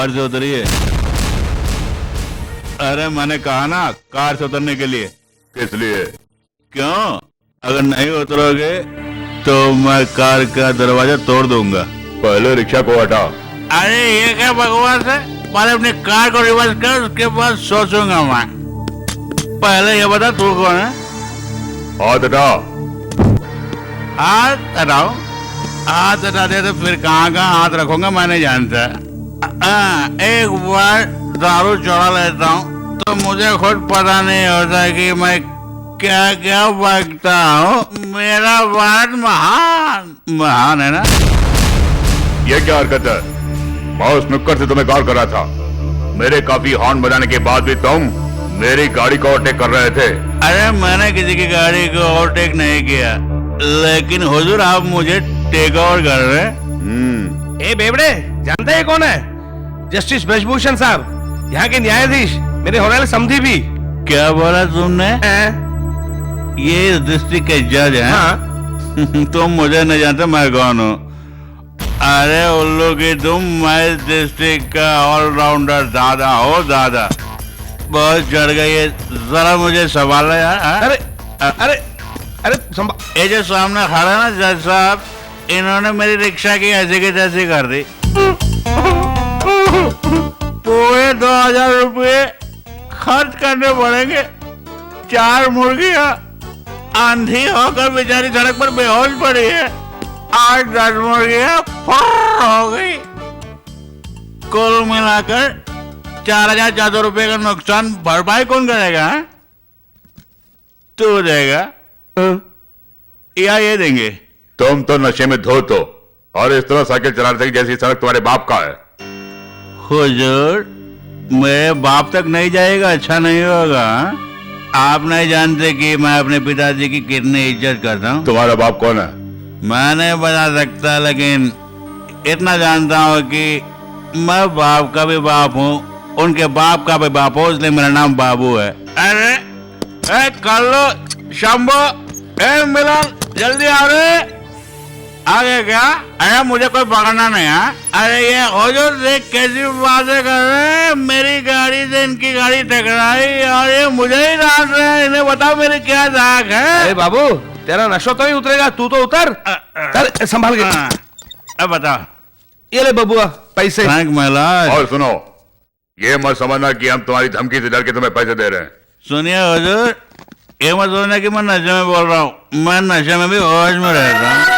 Car से उतरिए। अरे मैंने कहा ना कार से उतरने के लिए। किस लिए? क्यों? अगर नहीं उतरोगे तो मैं कार का दरवाजा तोड़ दूंगा। पहले रिक्शा को हटा। अरे ये क्या बकवास है? पहले अपनी कार को रिवर्स कर, उसके बाद सोचूंगा मैं। पहले ये बता तू कौन है? हाथ हटा। हाथ हटाओ? हाथ हटा दे तो फिर कहाँ कहाँ हाथ रखूंगा मैं नहीं जानता। एक बार दारू चढ़ा लेता हूँ तो मुझे खुद पता नहीं होता कि मैं क्या क्या बकता हूँ। मेरा बात महान महान है ना। ये क्या हरकत है? मैं उस नुक्कड़ से तुम्हें कॉल कर रहा था। मेरे काफी हॉर्न बजाने के बाद भी तुम मेरी गाड़ी को ओवरटेक कर रहे थे। अरे मैंने किसी की गाड़ी को ओवरटेक नहीं किया, लेकिन हुजूर आप मुझे टेक ओवर कर रहे हैं। ए बेवड़े, जानते हैं कौन है? जस्टिस ब्रजभूषण साहब, यहाँ के न्यायाधीश, मेरे होने वाले समधी भी। क्या बोला तुमने? ये इस डिस्ट्रिक्ट के जज हैं? हाँ। तुम मुझे नहीं जानते मैं कौन हूँ। अरे उल्लू की तुम, मैं डिस्ट्रिक्ट का ऑलराउंडर दादा हो दादा। बहुत चढ़ गई है, जरा मुझे संभाल यार। अरे अरे अरे ये जो सामने खड़ा है ना जज साहब, इन्होंने मेरी रिक्शा की ऐसी की तैसी कर दी। पूरे 2000 रुपये खर्च करने पड़ेंगे। 4 मुर्गियां आंधी होकर बेचारी सड़क पर बेहोश पड़ी है। 8-10 मुर्गियां फर्र हो गई। कुल मिलाकर 4400 रुपये का नुकसान भरपाई कौन करेगा? तू देगा या ये देंगे? तुम तो नशे में धोत हो और इस तरह साइकिल चला रहे थे जैसी सड़क तुम्हारे बाप का है। हुजूर, मेरे बाप तक नहीं जाएगा अच्छा नहीं होगा। आप नहीं जानते कि मैं अपने पिताजी की कितनी इज्जत करता हूँ। तुम्हारा बाप कौन है? मैं नहीं बता सकता, लेकिन इतना जानता हूँ कि मैं बाप का भी बाप हूँ, उनके बाप का भी बाप हूँ, इसलिए मेरा नाम बाबू है। अरे कल्लू, शंभू, मिलन, जल्दी आ रहे। आगे क्या? अरे मुझे कोई पकड़ना नहीं है। अरे ये हुजूर देख कैसी बातें कर रहे हैं। मेरी गाड़ी से इनकी गाड़ी टकराई और ये मुझे ही डांट रहे हैं। इन्हें बताओ मेरी क्या दाग है? अरे बाबू, तेरा नशा तो ही उतरेगा, तू तो उतर। चल संभाल के। अब बताओ। ये ले बबुआ पैसे। थैंक महाराज। और सुनो, ये मत समझना कि हम तुम्हारी धमकी से डर के तुम्हें पैसे दे रहे हैं। सुनिए हुजूर, ये मत सोचना कि मैं नशे में बोल रहा हूँ। मैं नशे में भी होश में रहता हूँ।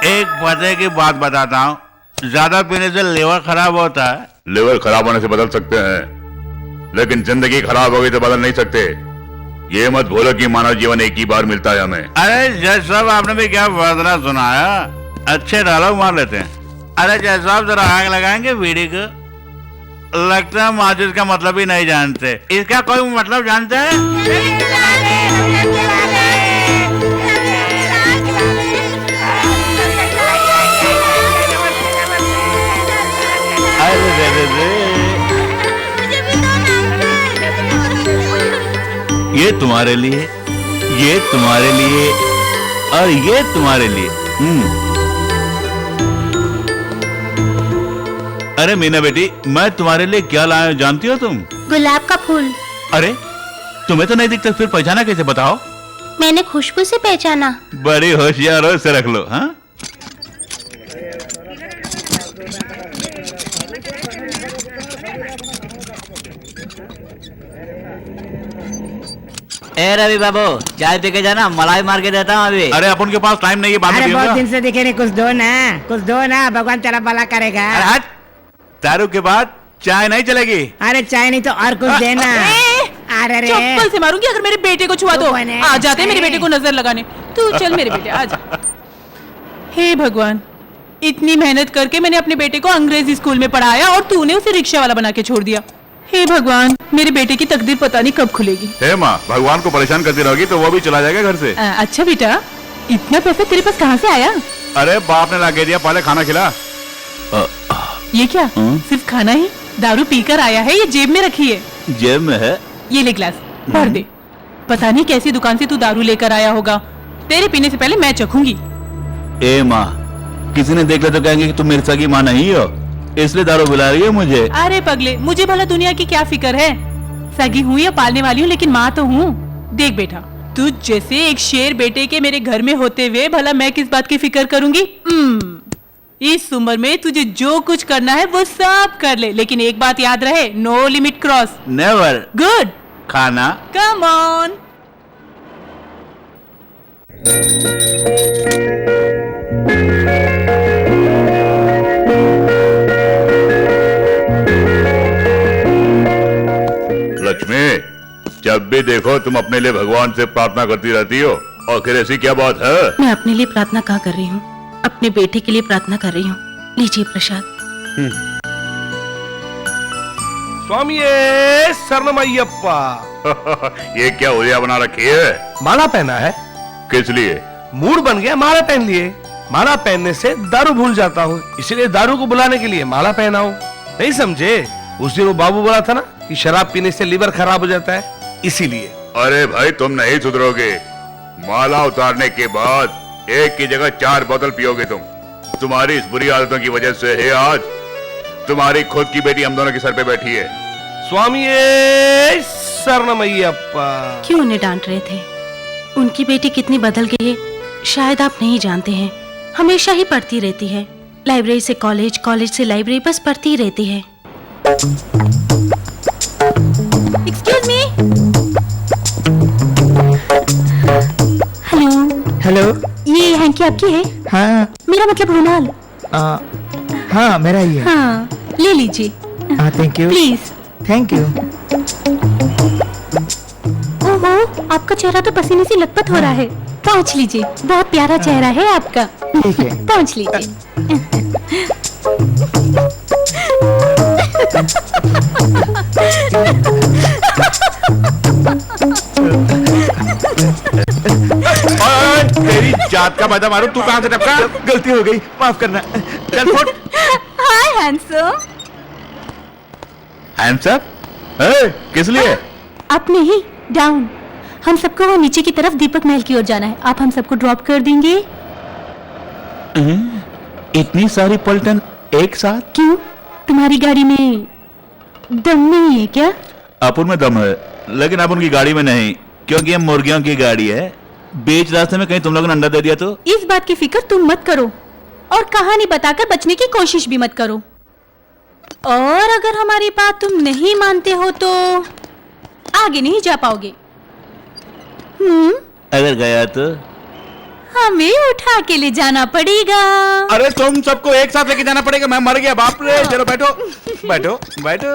एक पते की बात बताता हूँ, ज्यादा पीने से लीवर खराब होता है। लिवर खराब होने से बदल सकते हैं, लेकिन जिंदगी खराब हो गई तो बदल नहीं सकते। ये मत भूलो कि मानव जीवन एक ही बार मिलता है हमें। अरे जज साहब, आपने भी क्या फैसला सुनाया? अच्छे डायलॉग मार लेते हैं। अरे जज साहब, जरा आग लगाएंगे बीड़ी को। लगता है माचिस का मतलब ही नहीं जानते। इसका कोई मतलब जानते हैं? ये तुम्हारे लिए, ये तुम्हारे लिए और ये तुम्हारे लिए। अरे मीना बेटी, मैं तुम्हारे लिए क्या लाया हूं जानती हो तुम? गुलाब का फूल। अरे तुम्हें तो नहीं दिखता, फिर पहचाना कैसे बताओ? मैंने खुशबू से पहचाना। बड़ी होशियार हो, से रख लो। हाँ, ए रवि बाबू, चाय पी के जाना, मलाई मार के देता हूँ अभी। अरे अपन के पास टाइम नहीं है, बाद में अरे पीऊंगा। बहुत दिन से दिखे नहीं, कुछ दो ना, कुछ दो ना, भगवान तेरा भला करेगा। अरे हट, दारू के बाद चाय नहीं चलेगी। अरे चाय नहीं तो और कुछ देना। अरे रे, चप्पल से मारूंगी अगर मेरे बेटे को छुआ तो। आ जाते मेरे बेटे को नजर लगाने। तू चल मेरे बेटे, आ जा। हे भगवान, इतनी मेहनत करके मैंने अपने बेटे को अंग्रेजी स्कूल में पढ़ाया और तूने उसे रिक्शा वाला बना के छोड़ दिया। हे भगवान, मेरे बेटे की तकदीर पता नहीं कब खुलेगी। हे माँ, भगवान को परेशान करती रहोगी तो वो भी चला जाएगा घर से। अच्छा बेटा, इतना पैसा तेरे पास कहाँ से आया? अरे बाप ने ला के दिया, पहले खाना खिला। ये क्या? सिर्फ खाना ही? दारू पीकर आया है, ये जेब में रखी है। जेब में है? ये ले ग्लास, भर दे। पता नहीं कैसी दुकान से तू दारू लेकर आया होगा। तेरे पीने से पहले मैं चखूंगी। ए माँ, किसी ने देख लिया तो कहेंगे कि तुम मेरी सगी माँ नहीं हो। इसलिए दारू बुला रही है मुझे। अरे पगले, मुझे भला दुनिया की क्या फिक्र है। सगी हूँ या पालने वाली हूँ, लेकिन माँ तो हूँ। देख बेटा, तू जैसे एक शेर बेटे के मेरे घर में होते हुए भला मैं किस बात की फिक्र करूंगी। इस उम्र में तुझे जो कुछ करना है वो सब कर ले, लेकिन एक बात याद रहे, no limit cross. Never. Good. खाना। Come on. लक्ष्मी, जब भी देखो तुम अपने लिए भगवान से प्रार्थना करती रहती हो, आखिर ऐसी क्या बात है? मैं अपने लिए प्रार्थना कहाँ कर रही हूँ, अपने बेटे के लिए प्रार्थना कर रही हूँ। लीजिए प्रसाद। स्वामी शरणमय्यप्पा। ये क्या उलिया बना रखी है? माला पहना है। किस लिए? मूड बन गया, माला पहन लिए। माला पहनने से दारू भूल जाता हूँ, इसीलिए दारू को बुलाने के लिए माला पहना हूँ। नहीं समझे? उस दिन वो बाबू बोला था ना कि शराब पीने से लीवर खराब हो जाता है, इसीलिए। अरे भाई, तुम नहीं सुधरोगे। माला उतारने के बाद एक की जगह 4 बोतल पियोगे तुम। तुम्हारी इस बुरी आदतों की वजह से है आज तुम्हारी खुद की बेटी हम दोनों के सर पे बैठी है। स्वामी शरणमय्यप्पा। क्यों उन्हें डांट रहे थे? उनकी बेटी कितनी बदल गई है शायद आप नहीं जानते हैं। हमेशा ही पढ़ती रहती है, लाइब्रेरी से कॉलेज, कॉलेज से लाइब्रेरी, बस पढ़ती रहती है। Excuse me. हेलो। हेलो। ये हैंकी आपकी है? हाँ। मेरा मतलब रुमाल। हाँ मेरा ही है। हाँ, ले लीजिए। हाँ thank you. Please. Thank you. ओहो, आपका चेहरा तो पसीने से लथपथ हो रहा है। पहुँच लीजिए, बहुत प्यारा चेहरा है आपका। ठीक है। पहुँच लीजिए। तेरी जात का बता मारू, तू कहाँ से टपका? गलती हो गई, माफ करना। चल फुट। हाय हैंडसम। Hands up? किस लिए? अप नहीं, डाउन। हम सबको वो नीचे की तरफ दीपक महल की ओर जाना है। आप हम सबको ड्रॉप कर देंगे? इतनी सारी पलटन एक साथ? क्यों, तुम्हारी गाड़ी में दम नहीं है क्या? अपुन में दम है, लेकिन अपुन की गाड़ी में नहीं, क्योंकि ये मुर्गियों की गाड़ी है। बीच रास्ते में कहीं तुम लोगों ने अंडा दे दिया तो? इस बात की फिक्र तुम मत करो, और कहानी बताकर बचने की कोशिश भी मत करो। और अगर हमारी बात तुम नहीं मानते हो तो आगे नहीं जा पाओगे। अगर गया तो? हमें उठा के ले जाना पड़ेगा। अरे तुम सबको एक साथ लेके जाना पड़ेगा, मैं मर गया बाप रे। चलो बैठो बैठो बैठो।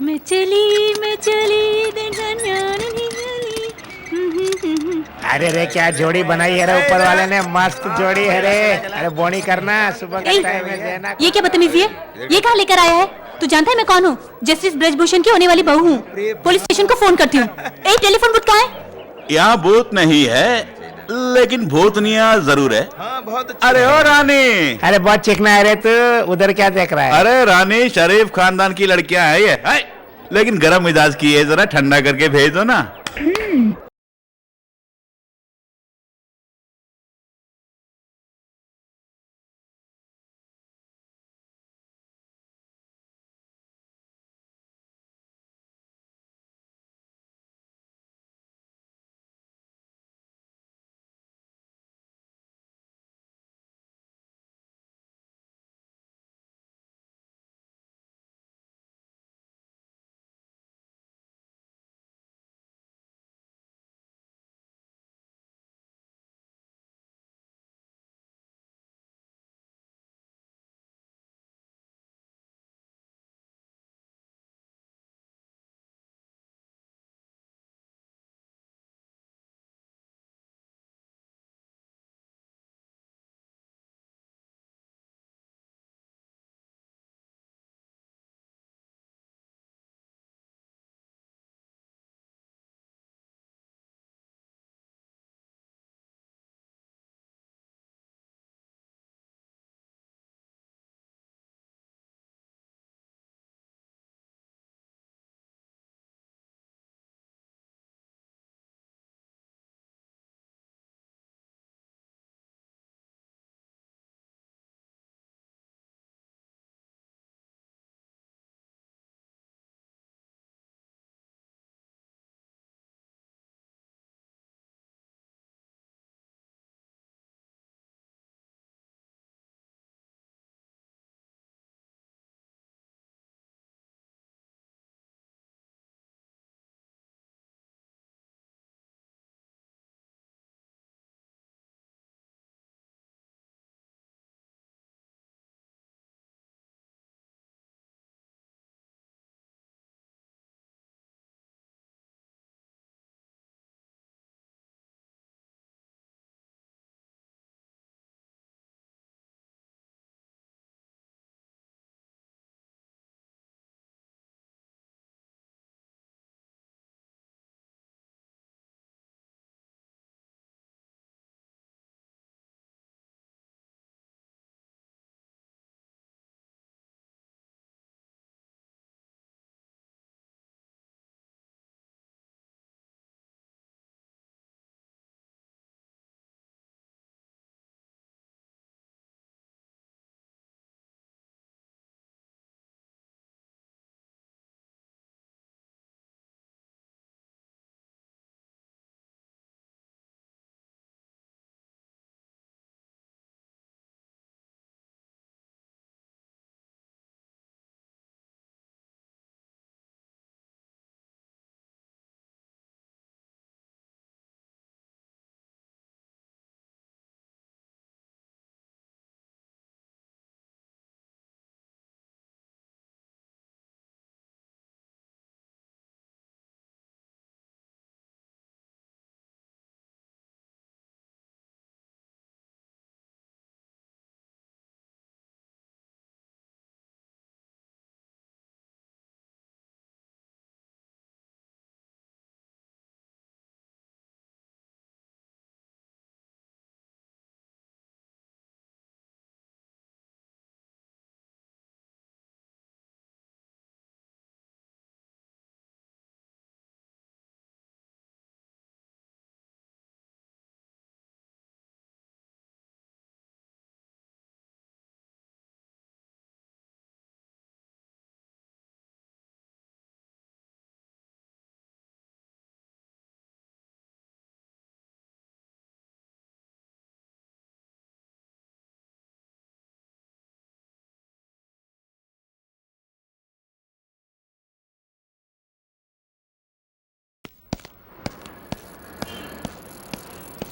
मैं चली अरे रे क्या जोड़ी बनाई है रे ऊपर वाले ने, मस्त जोड़ी है रे। अरे बोनी करना सुबह का टाइम है देना। ये क्या बदतमीजी है? ये कहाँ लेकर आया है? तू जानता है मैं कौन हूँ? जस्टिस ब्रजभूषण की होने वाली बहू हूँ। पुलिस स्टेशन को फोन करती हूँ। टेलीफोन बूथ कहाँ है? यहाँ भूत नहीं है, लेकिन भूतनिया जरूर है। हाँ, बहुत अरे ओ रानी। अरे बहुत चिकना है रे तू, उधर क्या देख रहा है? अरे रानी, शरीफ खानदान की लड़कियां है ये, लेकिन गरम मिजाज की है, जरा ठंडा करके भेज दो ना।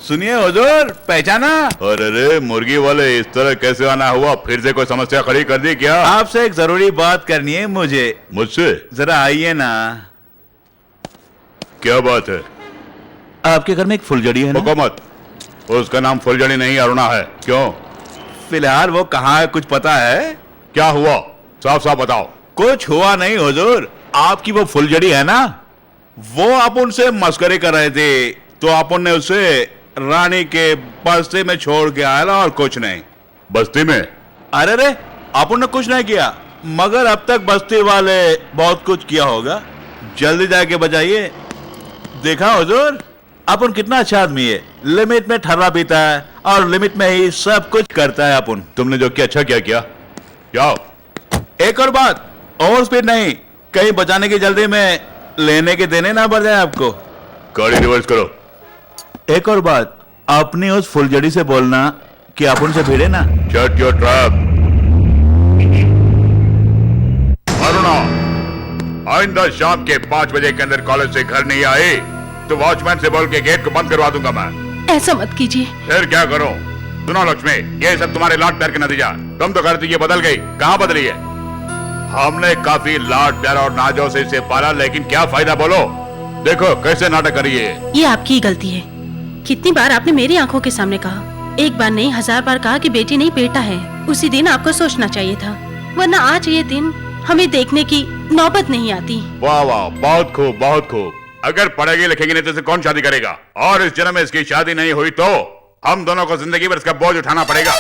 सुनिए हुजूर, पहचाना? अरे मुर्गी वाले, इस तरह कैसे आना हुआ? फिर से कोई समस्या खड़ी कर दी क्या? आपसे एक जरूरी बात करनी है मुझे। मुझसे? जरा आइए ना। क्या बात है? आपके घर में एक फुलझड़ी है ना? हुकूमत, उसका नाम फुलझड़ी नहीं अरुणा है। क्यों? फिलहाल वो कहाँ है, कुछ पता है? क्या हुआ? साफ साफ बताओ। कुछ हुआ नहीं हुजूर। आपकी वो फुलझड़ी है ना, वो आप उनसे मस्करी कर रहे थे, तो आप ने उसे रानी के बस्ती में छोड़ के आया, और कुछ नहीं। बस्ती में? अरे रे, आप ने कुछ नहीं किया, मगर अब तक बस्ती वाले बहुत कुछ किया होगा। जल्दी जाके बजाइए। देखा हुजूर, अपन कितना अच्छा आदमी है, लिमिट में ठर्रा पीता है और लिमिट में ही सब कुछ करता है अपन। तुमने जो किया अच्छा किया। जाओ। एक और बात, ओवर स्पीड नहीं, कहीं बचाने की जल्दी में लेने के देने ना बढ़ जाए आपको। गाड़ी रिवर्स करो। एक और बात, अपनी उस फुलझड़ी से बोलना कि आप उनसे भिड़े ना। Shut your trap. अरुणा, आइंदा शाम के 5 बजे के अंदर कॉलेज से घर नहीं आए तो वॉचमैन से बोल के गेट को बंद करवा दूंगा मैं। ऐसा मत कीजिए। फिर क्या करूं? सुनो लक्ष्मी, ये सब तुम्हारे लाड प्यार के नतीजा। तुम तो कहती ये बदल गई, कहाँ बदली है? हमने काफी लाड प्यार और नाजों से इसे पाला, लेकिन क्या फायदा बोलो? देखो कैसे नाटक कर रही है। ये आपकी ही गलती है। कितनी बार आपने मेरी आंखों के सामने कहा, एक बार नहीं 1000 बार कहा कि बेटी नहीं बेटा है। उसी दिन आपको सोचना चाहिए था, वरना आज ये दिन हमें देखने की नौबत नहीं आती। वाह वाह, बहुत खूब बहुत खूब। अगर पढ़ेगी लिखेगी नहीं तो इसे कौन शादी करेगा? और इस जन्म में इसकी शादी नहीं हुई तो हम दोनों को जिंदगी भर इसका बोझ उठाना पड़ेगा।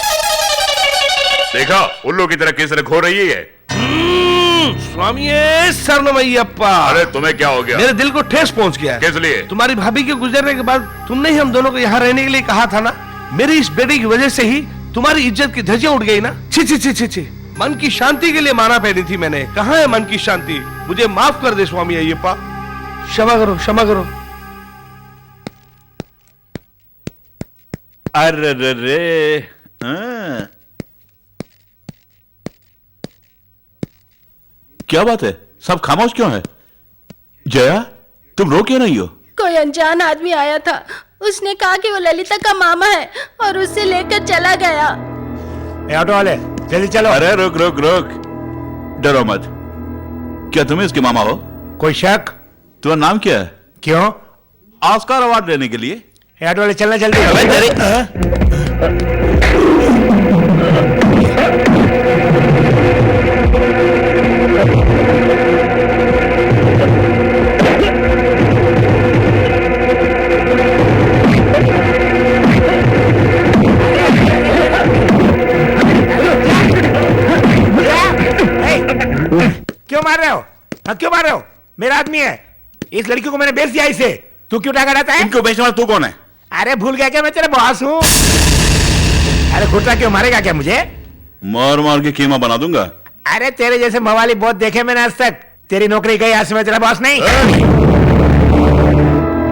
देखा उल्लू की तरह किस तरह खो रही है। स्वामी शरणमय्यप्पा। अरे तुम्हें क्या हो गया? मेरे दिल को ठेस पहुंच गया है। किस लिए? तुम्हारी भाभी के गुजरने के बाद तुमने ही हम दोनों को यहाँ रहने के लिए कहा था ना। मेरी इस बेटी की वजह से ही तुम्हारी इज्जत की धज्जियां उड़ गई ना। छी छी छी छी छी। मन की शांति के लिए माला पहनी थी मैंने। कहाँ है मन की शांति? मुझे माफ कर दे स्वामी अय्यप्पा, क्षमा करो क्षमा करो। अरे रे रे, हाँ। क्या बात है, सब खामोश क्यों है? जया, तुम रो क्यों नहीं हो? कोई अनजान आदमी आया था, उसने कहा कि वो ललिता का मामा है और उससे लेकर चला गया। ऑटो वाले जल्दी चलो। अरे रुक रुक रुक, डरो मत। क्या तुम इसके मामा हो? कोई शक? तुम्हारा नाम क्या है? क्यों? ऑस्कर अवार्ड लेने के लिए। ऑटो वाले चलना जल्दी। क्यों मार रहे हो? हाँ क्यों मार रहे हो? मेरा आदमी है, इस लड़की को मैंने बेच दिया इसे। तू क्यों टाका रहता है? इनको बेचने वाला तू कौन है? अरे भूल गया क्या मैं तेरा बॉस हूँ? अरे घुटना क्यों मारेगा क्या मुझे? मार मार के कीमा बना दूंगा। अरे तेरे जैसे मवाली बहुत देखे मैंने आज तक। तेरी नौकरी गई, आज से मैं तेरा बॉस नहीं।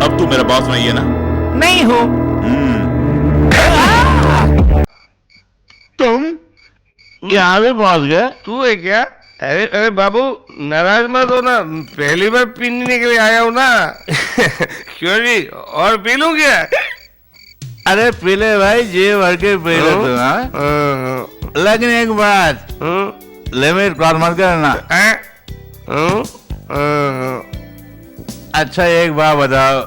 अब तू मेरा बॉस नहीं है ना? नहीं हूँ। तुम यहाँ भी पहुंच गए? तू है क्या? अरे अरे बाबू नाराज मत हो ना, पहली बार पीने के लिए आया हूँ ना। क्यों जी, और पी लूं क्या? अरे पीले भाई, जी भर के पीले तू। हाँ? लेकिन एक बात, लिमिट क्रॉस मत करना। अच्छा एक बात बताओ,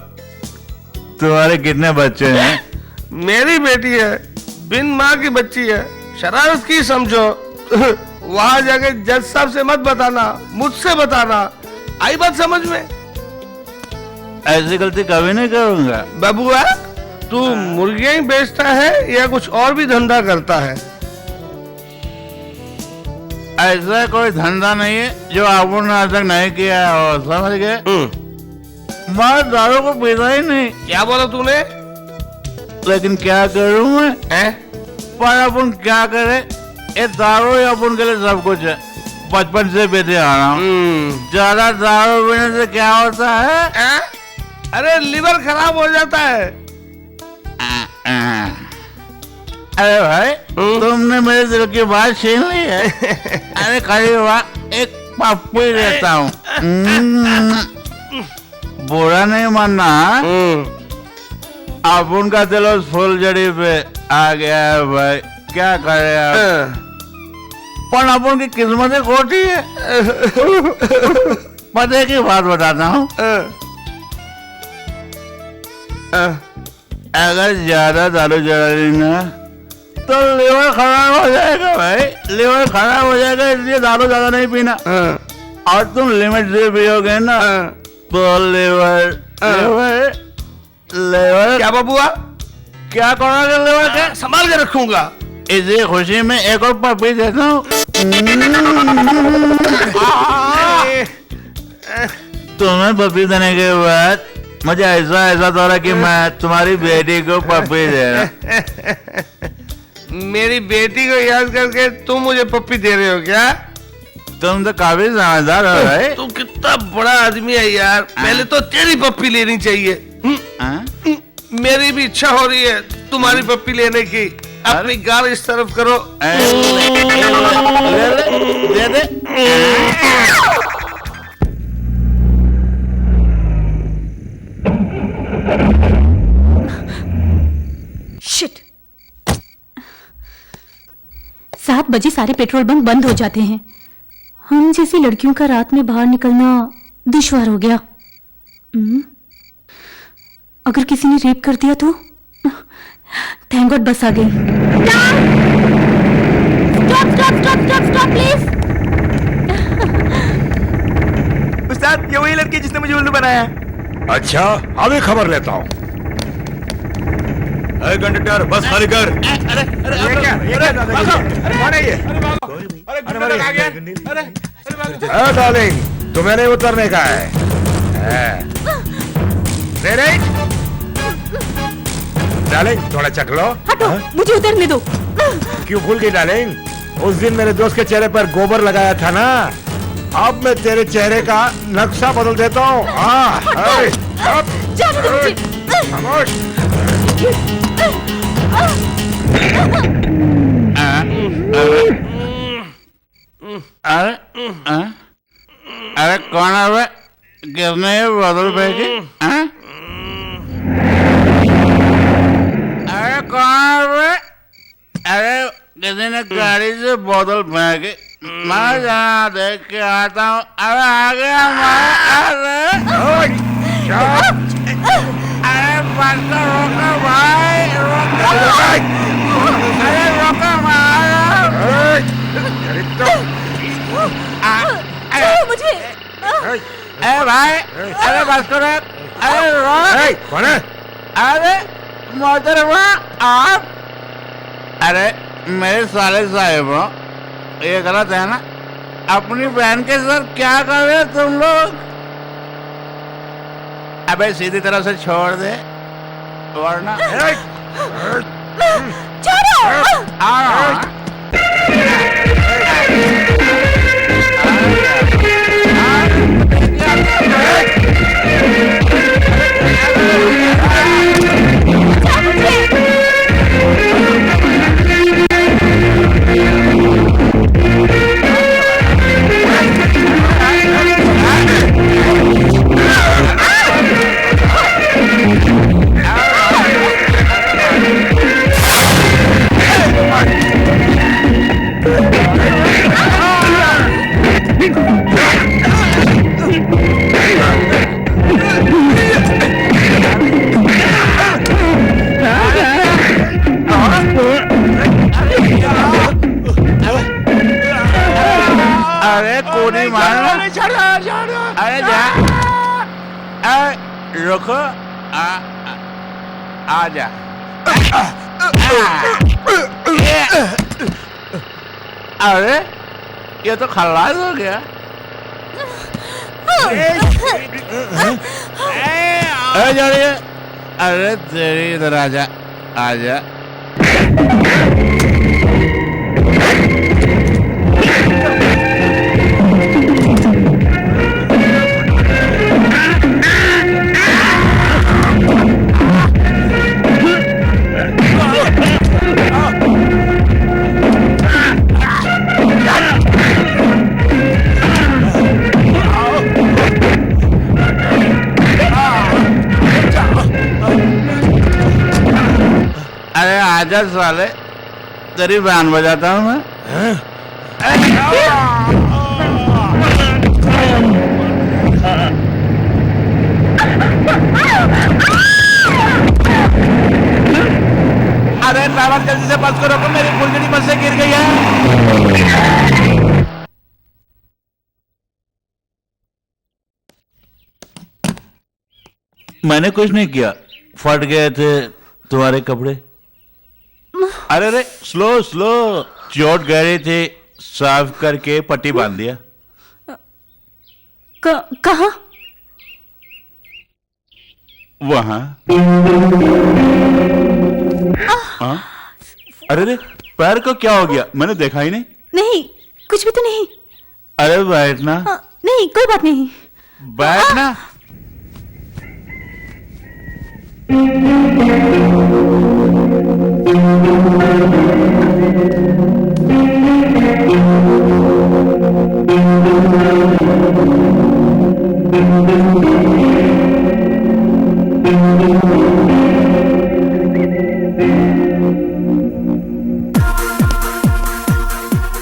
तुम्हारे कितने बच्चे हैं? मेरी बेटी है, बिन माँ की बच्ची है, शरारत की समझो। वहां जाके जज साहब से मत बताना, मुझसे बताना। आई बात समझ में? ऐसी गलती कभी नहीं करूंगा। बबुआ, तू मुर्गियां ही बेचता है या कुछ और भी धंधा करता है? ऐसा कोई धंधा नहीं है जो आपने आज तक नहीं किया है, समझ गए? मैं दारू को पीता ही नहीं। क्या बोला तूने? लेकिन क्या करूं मैं? पर अपन क्या करे, ये दारू ही अपन के लिए सब कुछ है। बचपन से पीते आ रहा हूँ। ज्यादा दारू पीने से क्या होता है? अरे लिवर खराब हो जाता है। अरे भाई, तुमने मेरे दिल की बात छीन ली है। अरे करीब एक पप्पू ही देता हूँ। बुरा नहीं मानना। अब उनका दिल उस फुलझड़ी पे आ गया है भाई, क्या करे आप? पर अपन की किस्मत खोटी है। पते की बात बताता हूँ, अगर ज्यादा दारू चढ़ा ली ना तो लीवर खराब हो जाएगा भाई, लीवर खराब हो जाएगा, इसलिए दारू ज्यादा नहीं पीना। और तुम लिमिट से पियोगे ना तो लीवर क्या बाबूआ? क्या करोगे लीवर के? संभाल के रखूंगा। इसी खुशी में एक और पपी देता हूँ। तुम्हें पपी देने के बाद मुझे ऐसा हो रहा कि मैं तुम्हारी बेटी को पपी दे रहा हूं। मेरी बेटी को याद करके तुम मुझे पप्पी दे रहे हो क्या? तुम तो काफी समझदार हो भाई। तू कितना बड़ा आदमी है यार, पहले तो तेरी पप्पी लेनी चाहिए। मेरी भी इच्छा हो रही है तुम्हारी पप्पी लेने की। अपनी गाल इस तरफ करो। दे दे। शिट। 7 बजे सारे पेट्रोल पंप बंद हो जाते हैं। हम जैसी लड़कियों का रात में बाहर निकलना दुश्वार हो गया। अगर किसी ने रेप कर दिया तो? थैंक गॉड बस आ गई। Stop please. उस्ताद, ये वही लड़की जिसने मुझे उल्लू बनाया। अच्छा, अभी खबर लेता हूँ। कंडक्टर, बस खाली कर। डार्लिंग, तुम्हें नहीं उतरने का है। डार्लिंग, थोड़ा चख लो। हटो, मुझे उतरने दो। क्यों भूल गई डार्लिंग? उस दिन मेरे दोस्त के चेहरे पर गोबर लगाया था ना, अब मैं तेरे चेहरे का नक्शा बदल देता हूँ। खामोश। अरे कौन है वे? किसने ये बोतल फेंकी? अरे कौन है वे? अरे किसी ने गाड़ी से बोतल फेंकी। मैं जहाँ देख के आता हूँ। अरे आ गया अरे बस रोको भाई, अरे रोको मुझे। अरे भाई, अरे बस करो। अरे रोक। कौन है? अरे मोहतरमा आप। अरे मेरे साले साहिब हो, ये गलत है ना? अपनी बहन के साथ क्या कर रहे हो तुम लोग? अबे सीधी तरह से छोड़ दे वरना अरे कोनी मारना। अरे जा, अरे रुको, आ जा। अरे ये तो खल्लास हो गया। अरे जा रही है। अरे तेरी इधर आजा, आजा। आजा साले, तेरी बैंड बजाता हूँ मैं। अरे ड्राइवर जल्दी से बस करो, मेरी फुलझड़ी बस से गिर गई है। मैंने कुछ नहीं किया, फट गए थे तुम्हारे कपड़े। अरे अरे स्लो स्लो, चोट गहरी थी, साफ करके पट्टी बांध दिया। कहाँ? वहां। हाँ? अरे रे, पैर को क्या हो गया? मैंने देखा ही नहीं। नहीं, कुछ भी तो नहीं। अरे बैठना। नहीं, कोई बात नहीं। बैठना।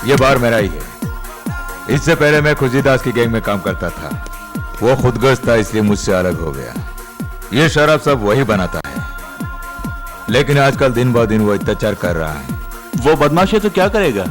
ये बार मेरा ही है। इससे पहले मैं खुशीदास की गैंग में काम करता था। वो खुदगर्ज था, इसलिए मुझसे अलग हो गया। ये शराब सब वही बनाता है, लेकिन आजकल दिन ब दिन वो अत्याचार कर रहा है। वो बदमाश है तो क्या करेगा?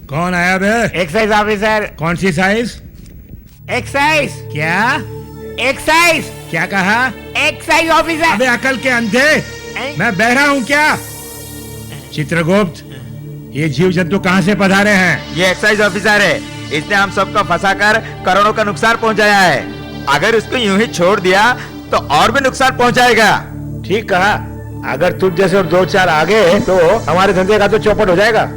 कौन आया बे? Excise officer. कौन सी साइज? एक्साइज। क्या? एक्साइज। क्या कहा? Excise officer. अबे अकल के अंधे, मैं बहरा हूँ क्या? चित्रगुप्त, ये जीव जंतु कहाँ से पधारे हैं? ये एक्साइज ऑफिसर है, इसने हम सबको फंसाकर करोड़ों का नुकसान पहुंचाया है। अगर इसको यूं ही छोड़ दिया तो और भी नुकसान पहुंचाएगा। ठीक कहा। अगर तुझ जैसे और दो चार आगे तो हमारे धंधे का तो चौपट हो जाएगा।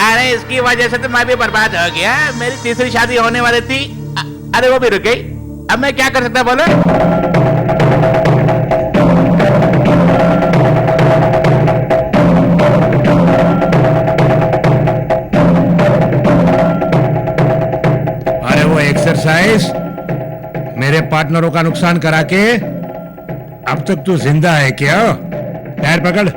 अरे इसकी वजह से तो मैं भी बर्बाद हो गया। मेरी तीसरी शादी होने वाली थी, अरे वो भी रुक गई। अब मैं क्या कर सकता बोलो? अरे वो एक्सरसाइज मेरे पार्टनरों का नुकसान करा के अब तक तू जिंदा है क्या? पैर पकड़।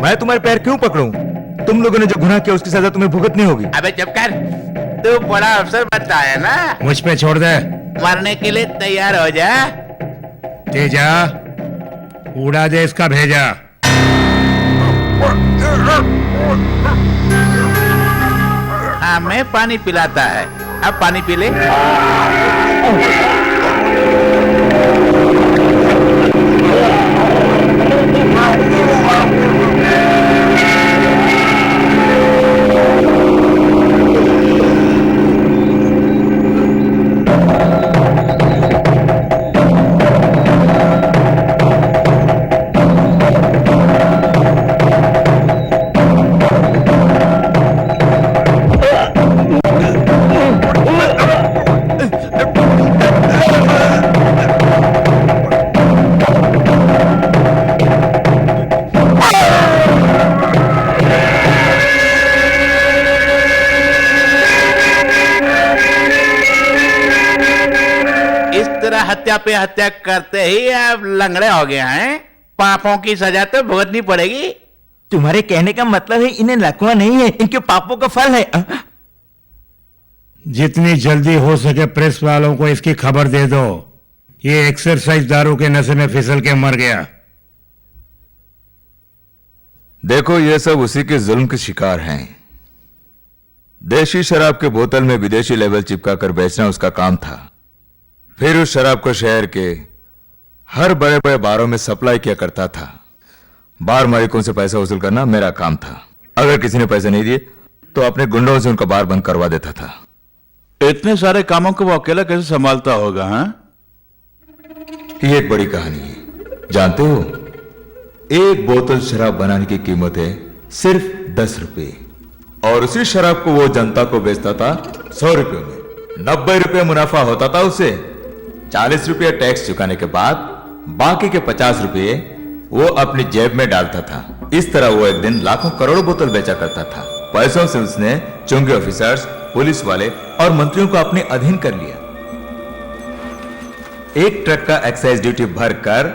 मैं तुम्हारे पैर क्यों पकड़ूं? तुम लोगों ने जो गुनाह किया उसकी सजा तुम्हें भुगतनी होगी। अबे चुप कर, तू बड़ा अफसर बनता है ना। मुझ पे छोड़ दे। मरने के लिए तैयार हो जा। तेजा, उड़ा दे इसका भेजा। हमें पानी पिलाता है, अब पानी पी ले। हत्या पे हत्या करते ही अब लंगड़े हो गए हैं। पापों की सजा तो भुगतनी पड़ेगी। तुम्हारे कहने का मतलब है इन्हें लकवा नहीं है, इनके पापों का फल है। जितनी जल्दी हो सके प्रेस वालों को इसकी खबर दे दो। ये एक्सरसाइज दारू के नशे में फिसल के मर गया। देखो ये सब उसी के जुल्म के शिकार हैं। देशी शराब के बोतल में विदेशी लेबल चिपका कर बेचना उसका काम था। फिर उस शराब को शहर के हर बड़े बड़े बारों में सप्लाई किया करता था। बार मालिकों से पैसा वसूल करना मेरा काम था। अगर किसी ने पैसे नहीं दिए तो अपने गुंडों से उनका बार बंद करवा देता था। इतने सारे कामों को वो अकेला कैसे संभालता होगा? हाँ, ये एक बड़ी कहानी है। जानते हो, एक बोतल शराब बनाने की कीमत है सिर्फ 10 रुपए, और उसी शराब को वो जनता को बेचता था 100 रुपए में। 90 रुपए मुनाफा होता था उसे। 40 रुपए टैक्स चुकाने के बाद बाकी के 50 रुपए वो अपनी जेब में डालता था। इस तरह वो एक दिन लाखों करोड़ों बोतल बेचा करता था। पैसों से उसने चुंगी ऑफिसर्स, पुलिस वाले और मंत्रियों को अपने अधीन कर लिया। एक ट्रक का एक्साइज ड्यूटी भरकर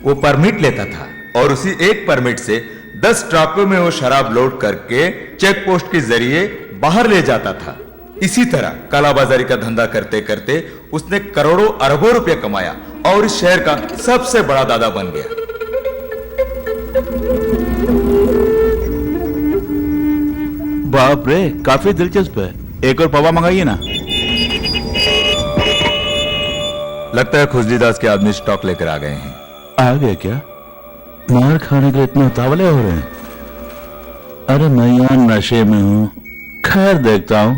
वो परमिट लेता था, और उसी एक परमिट से 10 ट्रकों में वो शराब लोड करके चेक पोस्ट के जरिए बाहर ले जाता था। इसी तरह कालाबाजारी का धंधा करते करते उसने करोड़ों अरबों रुपए कमाया और इस शहर का सबसे बड़ा दादा बन गया। बाप रे, काफी दिलचस्प है। एक और पवा मंगाइए ना। लगता है खुजलीदास के आदमी स्टॉक लेकर आ गए हैं। आ गए क्या? मार खाने के लिए इतने उतावले हो रहे हैं? अरे मैं यहाँ नशे में हूं। खैर देखता हूं।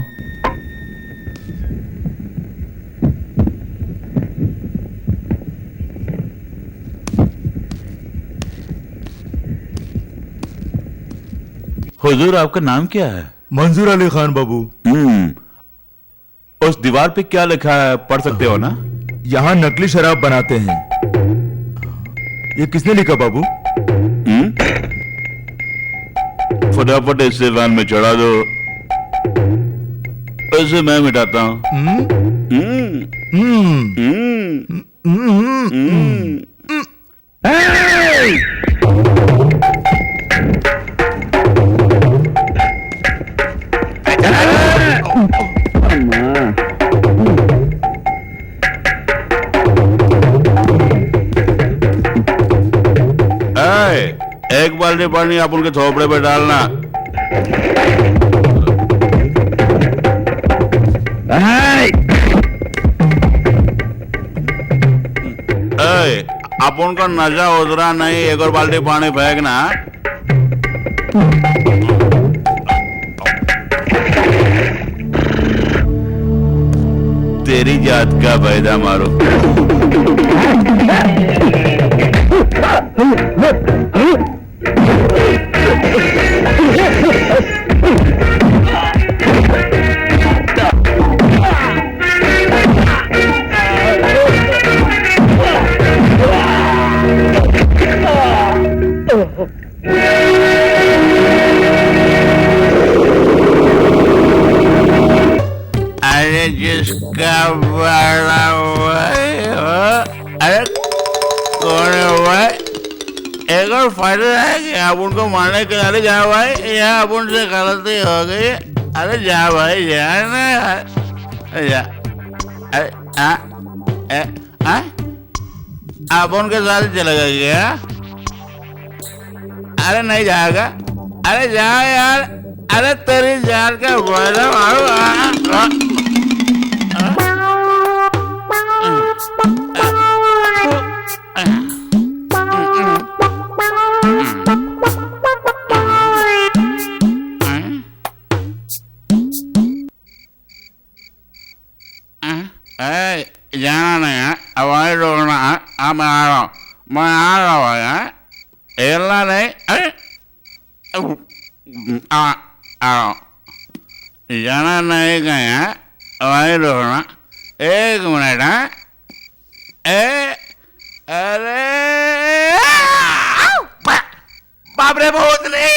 हुजूर, आपका नाम क्या है? मंजूर अली खान बाबू। उस दीवार पे क्या लिखा है, पढ़ सकते हो ना? यहाँ नकली शराब बनाते हैं। ये किसने लिखा बाबू? फटाफट इसे वैन में चढ़ा दो। इसे मैं मिटाता हूँ। एक बाल्टी पानी आप उनके थोपड़े पे डालना। आप उनका नशा उतरा नहीं, एक और बाल्टी पानी फेंकना। तेरी जात का फायदा मारो। अरे जिसका बड़ा भाई हो, अरे कौन है भाई? एक और फायदा है कि आप उनको मारने के लिए जाओ भाई, यहाँ आप उनसे गलती हो गई। अरे जा भाई, जा ना, जा। अरे आप उनके साथ चले गए क्या? अरे नहीं जाएगा। अरे जा यार। अरे तेरी जान का फायदा मारो। जाना नहीं है, अब वहीं रोकना है। अब मैं आ रहा हूँ, मैं आ रहा हूँ यार। हिलना नहीं। अरे आ रहा हूँ। जाना नहीं गया, वहीं रोकना। 1 मिनट है। अरे बाप रे, बहुत नहीं।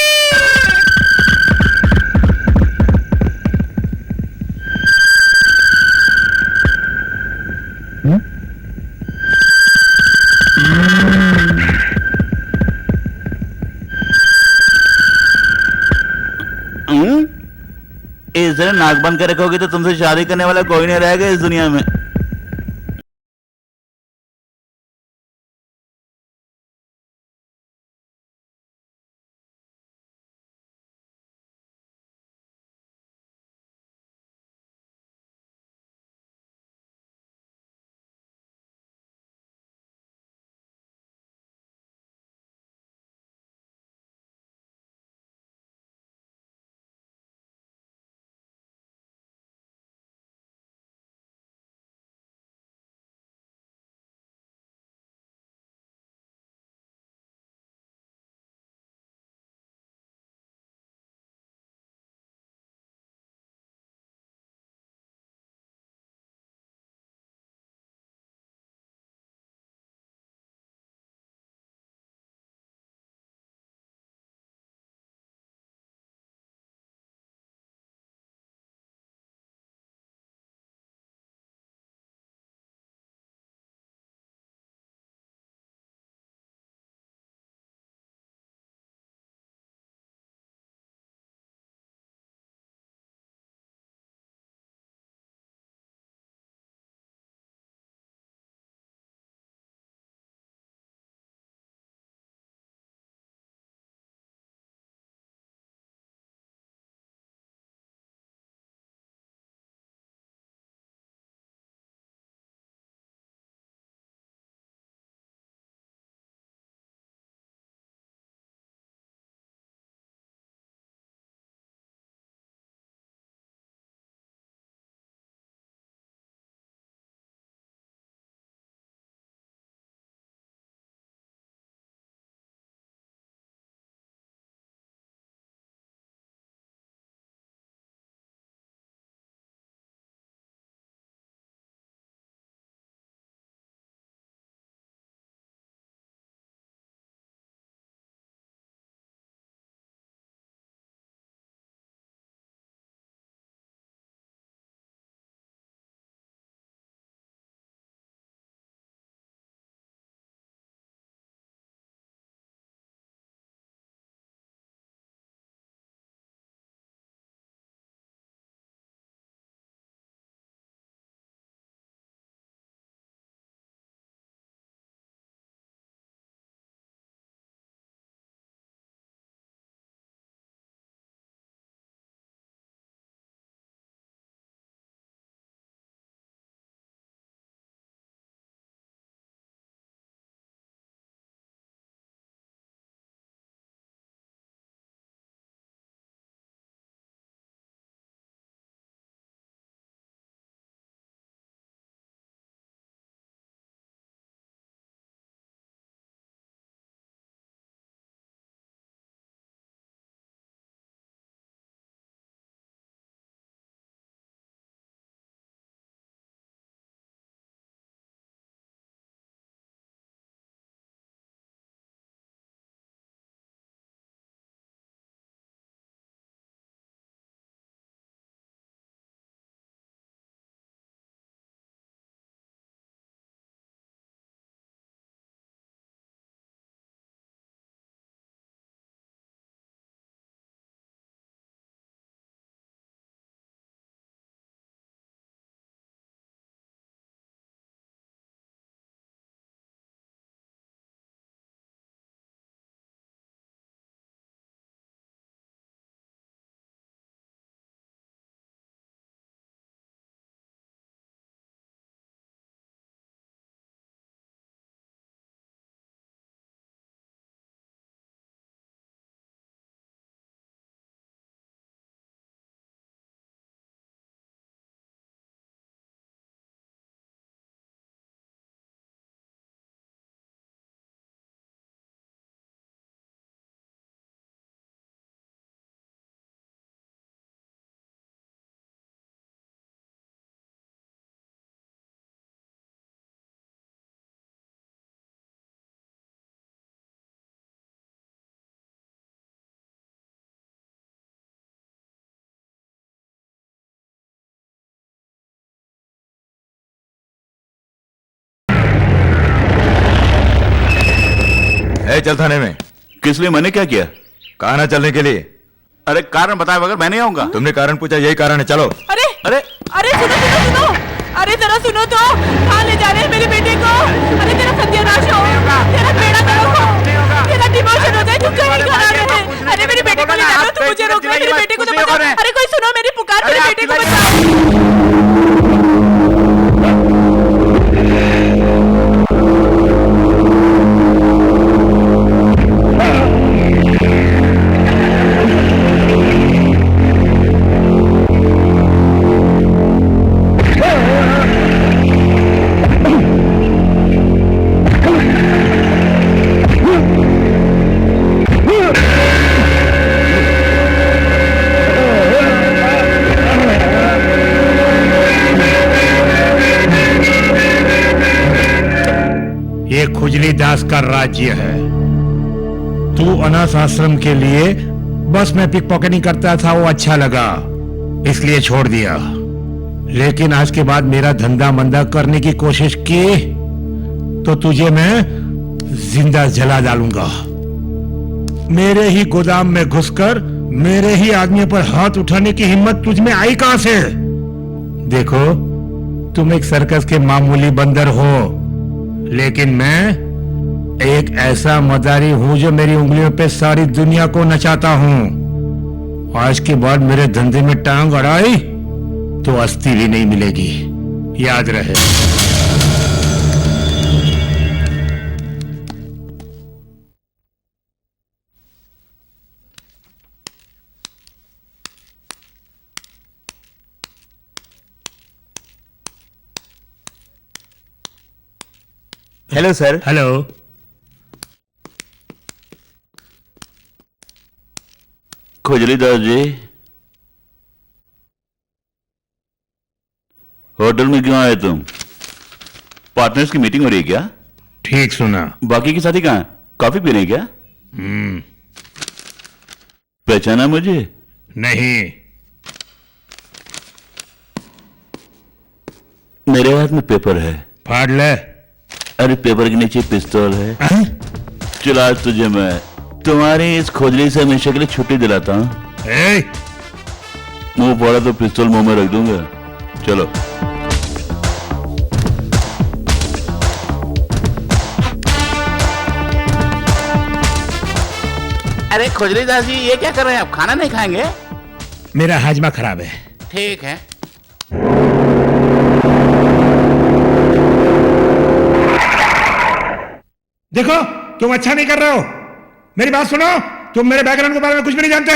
इस तरह नाक बंद कर रखोगे तो तुमसे शादी करने वाला कोई नहीं रहेगा इस दुनिया में। ए, चल थाने में। किस लिए? मैंने क्या किया? कहा ना चलने के लिए। अरे कारण बताए बगैर मैं नहीं आऊंगा। तुमने कारण पूछा, यही कारण है, चलो। अरे अरे अरे सुनो सुनो सुनो, अरे जरा सुनो तो, कहाँ ले जा रहे हैं मेरे बेटे को? अरे तेरा सत्यानाश हो, तेरा बेड़ा गर्क हो, तेरा डिमोशन हो जाए, तू कहीं करा रहे हैं? अरे मेरे बेटे को ले जा रहे हो, तू मुझे रोक रहा है, मेरे बेटे को तो बचा। अरे कोई सुनो मेरी पुकार, मेरे बेटे को बचाओ। ये खुजली दास का राज्य है। तू अनाथ आश्रम के लिए बस में पिक पॉकेटिंग करता था, वो अच्छा लगा इसलिए छोड़ दिया। लेकिन आज के बाद मेरा धंधा मंदा करने की कोशिश की तो तुझे मैं जिंदा जला डालूंगा। मेरे ही गोदाम में घुसकर मेरे ही आदमियों पर हाथ उठाने की हिम्मत तुझ में आई कहां से? देखो, तुम एक सर्कस के मामूली बंदर हो, लेकिन मैं एक ऐसा मदारी हूं जो मेरी उंगलियों पे सारी दुनिया को नचाता हूं। आज के बाद मेरे धंधे में टांग अड़ाई तो अस्थि भी नहीं मिलेगी, याद रहे। Hello sir. हेलो। खुजली दास जी, होटल में क्यों आए तुम? पार्टनर्स की मीटिंग हो रही है क्या? ठीक सुना। बाकी के साथी कहाँ हैं? कॉफी पी रहे हैं क्या? पहचाना मुझे? नहीं। मेरे हाथ में पेपर है। फाड़ ले। अरे पेपर के नीचे पिस्तौल है। चलो आज तुझे मैं तुम्हारी इस खोजली से हमेशा के लिए छुट्टी दिलाता हूँ। मुंह फोड़ा तो पिस्तौल मुंह में रख दूंगा। चलो। अरे खोजली दास जी, ये क्या कर रहे हैं आप? खाना नहीं खाएंगे? मेरा हाजमा खराब है। ठीक है। देखो, तुम अच्छा नहीं कर रहे हो। मेरी बात सुनो, तुम मेरे बैकग्राउंड के बारे में कुछ भी नहीं जानते,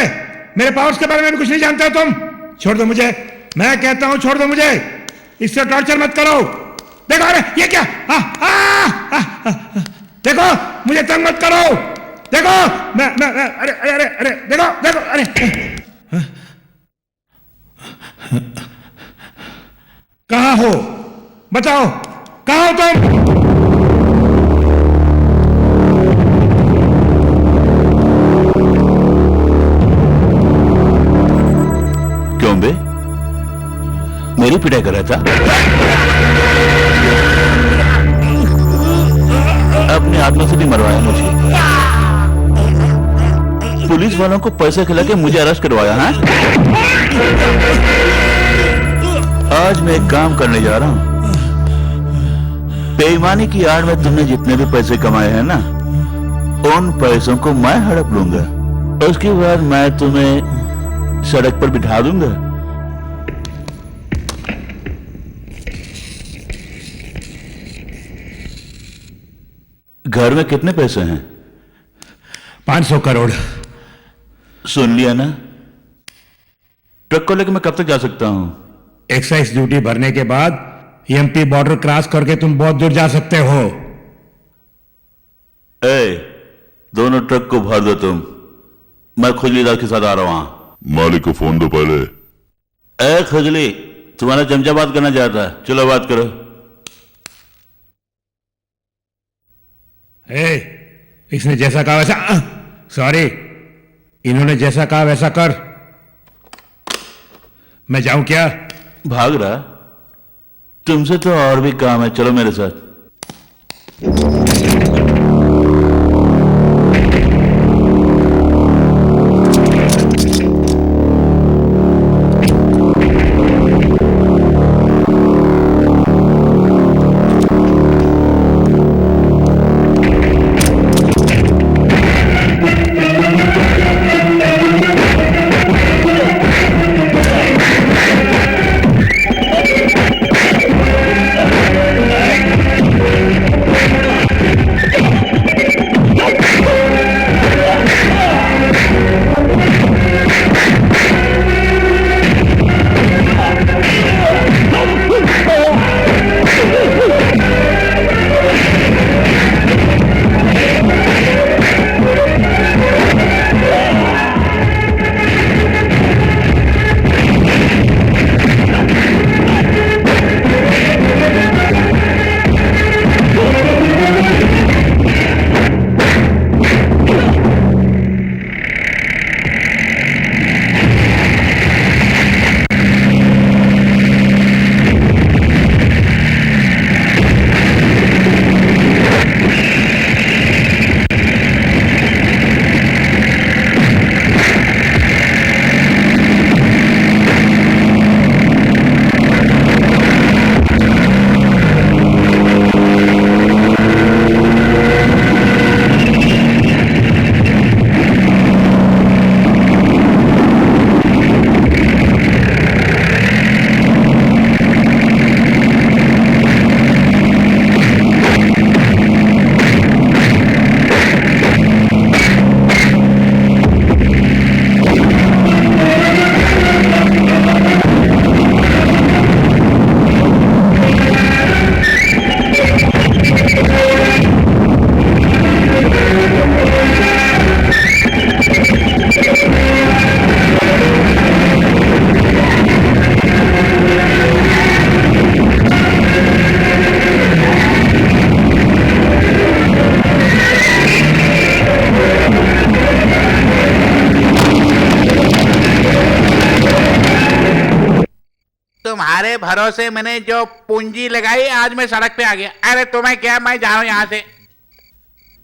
मेरे पावर्स के बारे में भी कुछ नहीं जानते हो तुम। छोड़ दो मुझे, मैं कहता हूं छोड़ दो मुझे, इससे टॉर्चर मत करो। देखो, अरे ये क्या? देखो, मुझे तंग मत करो। देखो, मैं अरे अरे अरे अरे देखो देखो, अरे कहाँ हो? बताओ, कहाँ हो तुम? क्यों बे? मेरी पिटाई कर रहा था? अपने हाथों से भी मरवाया मुझे। पुलिस वालों को पैसे खिला के मुझे अरेस्ट करवाया है। आज मैं एक काम करने जा रहा हूं। बेईमानी की आड़ में तुमने जितने भी पैसे कमाए हैं ना, उन पैसों को मैं हड़प लूंगा। उसके बाद मैं तुम्हें सड़क पर बिठा दूंगा। घर में कितने पैसे हैं? 500 करोड़। सुन लिया ना? ट्रक को लेकर मैं कब तक जा सकता हूं? एक्साइज ड्यूटी भरने के बाद एमपी बॉर्डर क्रॉस करके तुम बहुत दूर जा सकते हो। दोनों ट्रक को भर दो तुम। मैं खुजली दास के साथ आ रहा हूं। मालिक को फोन दो पहले। खुजली, तुम्हारा चमचा बात करना चाहता है, चलो बात करो। इसने जैसा कहा वैसा, सॉरी, इन्होंने जैसा कहा वैसा कर। मैं जाऊं क्या? भाग रहा? तुमसे तो और भी काम है, चलो मेरे साथ। भरोसे मैंने जो पूंजी लगाई, आज मैं सड़क पे आ गया। अरे तुम्हें क्या, मैं जा रहा हूँ यहाँ से।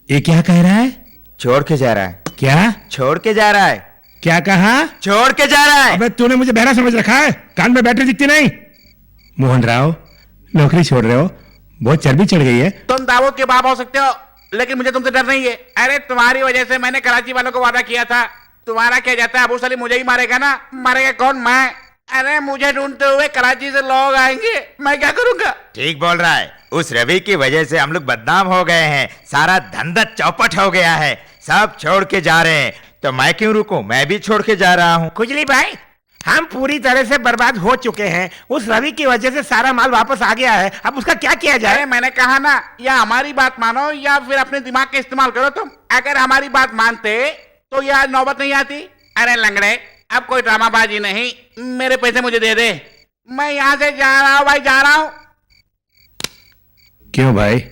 ये क्या कह रहा है? छोड़ के जा रहा है। क्या छोड़ के जा रहा है। क्या कहा? छोड़ के जा रहा है। अबे तूने मुझे बहरा समझ रखा है? कान में बैटरी दिखती नहीं? मोहन राव, नौकरी छोड़ रहे हो? बहुत चर्बी चढ़ गई है। तुम दाऊद के बाप हो सकते हो, लेकिन मुझे तुमसे डर नहीं है। अरे तुम्हारी वजह से मैंने कराची वालों को वादा किया था। तुम्हारा क्या जाता है, अबू सलीम मुझे ही मारेगा ना? मारेगा कौन? मैं। अरे मुझे ढूंढते हुए कराची से लोग आएंगे, मैं क्या करूंगा? ठीक बोल रहा है। उस रवि की वजह से हम लोग बदनाम हो गए हैं, सारा धंधा चौपट हो गया है, सब छोड़ के जा रहे हैं। तो मैं क्यों रुकूं? मैं भी छोड़ के जा रहा हूँ। खुजली भाई, हम पूरी तरह से बर्बाद हो चुके हैं। उस रवि की वजह से सारा माल वापस आ गया है, अब उसका क्या किया जाए? अरे मैंने कहा ना, या हमारी बात मानो या फिर अपने दिमाग का इस्तेमाल करो तुम। अगर हमारी बात मानते तो यह नौबत नहीं आती। अरे लंगड़े, अब कोई ड्रामाबाजी नहीं, मेरे पैसे मुझे दे दे। मैं यहाँ से जा रहा हूँ भाई, जा रहा हूँ। क्यों भाई,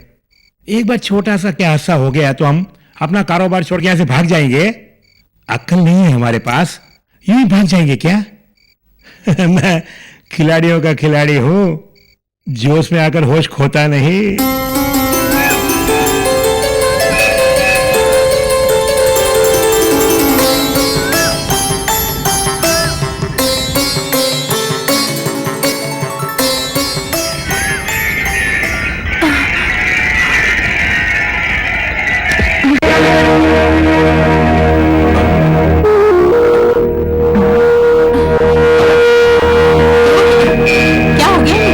एक बार छोटा सा क्या हादसा हो गया तो हम अपना कारोबार छोड़ के यहां से भाग जाएंगे? अक्ल नहीं है हमारे पास, यूं ही भाग जाएंगे क्या? मैं खिलाड़ियों का खिलाड़ी हूं, जोश में आकर होश खोता नहीं। क्या हो गया?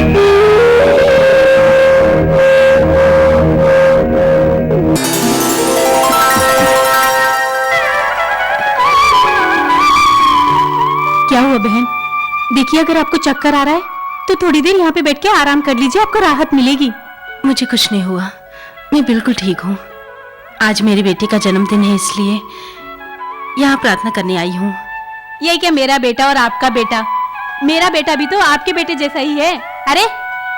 क्या हुआ बहन? देखिए, अगर आपको चक्कर आ रहा है तो थोड़ी देर यहाँ पे बैठ के आराम कर लीजिए, आपको राहत मिलेगी। मुझे कुछ नहीं हुआ, मैं बिल्कुल ठीक हूँ। आज मेरी बेटी का जन्मदिन है, इसलिए यहाँ प्रार्थना करने आई हूँ। ये क्या मेरा बेटा और आपका बेटा? मेरा बेटा भी तो आपके बेटे जैसा ही है। अरे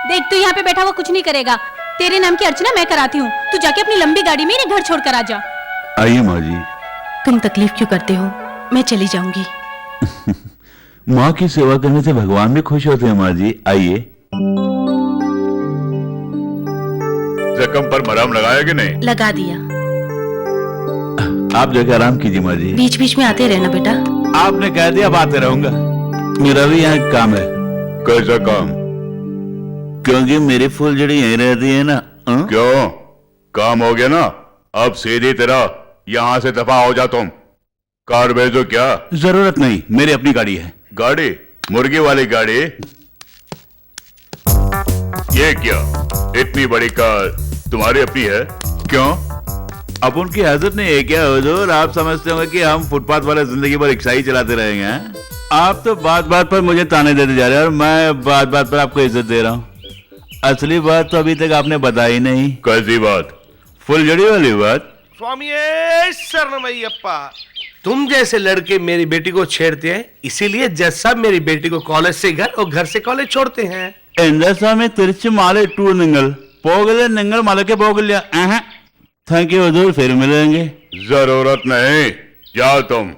देख, तू यहाँ पे बैठा हुआ कुछ नहीं करेगा। तेरे नाम की अर्चना मैं कराती हूँ, तू जाके अपनी लंबी गाड़ी में इन्हें घर छोड़ कर आ जा। आइए माँ जी। तुम तकलीफ क्यों करते हो? मैं चली जाऊंगी। माँ की सेवा करने से भगवान भी खुश होते हैं माँ जी। आइए। जख्म पर मरहम लगाया कि नहीं? लगा दिया। आप जाके आराम कीजिए माँ जी। बीच बीच में आते रहना बेटा। आपने कह दिया, अब आते रहूंगा। मेरा भी यहाँ काम है। कैसा काम? क्योंकि मेरी फुलझड़ी यहीं रहती है ना। क्यों? काम हो गया ना, अब सीधी तरह यहाँ से दफा हो जा तुम। कार भेजो क्या? जरूरत नहीं, मेरी अपनी गाड़ी है। गाड़ी? मुर्गी वाली गाड़ी? ये क्या, इतनी बड़ी कार तुम्हारी अपनी है? क्यों? अब उनकी हजरत नहीं है क्या हुजूर? आप समझते होंगे कि हम फुटपाथ वाले जिंदगी भर रिक्शा ही चलाते रहेंगे? हैं? आप तो बात बात पर मुझे ताने देते जा रहे हैं और मैं बात बात पर आपको इज्जत दे रहा हूँ। असली बात तो अभी तक आपने बताई नहीं। कैसी बात? फुलझड़ी वाली बात। स्वामी शरणमयप्पा, तुम जैसे लड़के मेरी बेटी को छेड़ते हैं, इसीलिए जज साहब मेरी बेटी को कॉलेज से घर और घर से कॉलेज छोड़ते हैं। में तिरछी माले टू निंगल पोगले निंगल माले के पोगलिया। थैंक यू हुजूर, फिर मिलेंगे। जरूरत नहीं, जाओ तुम।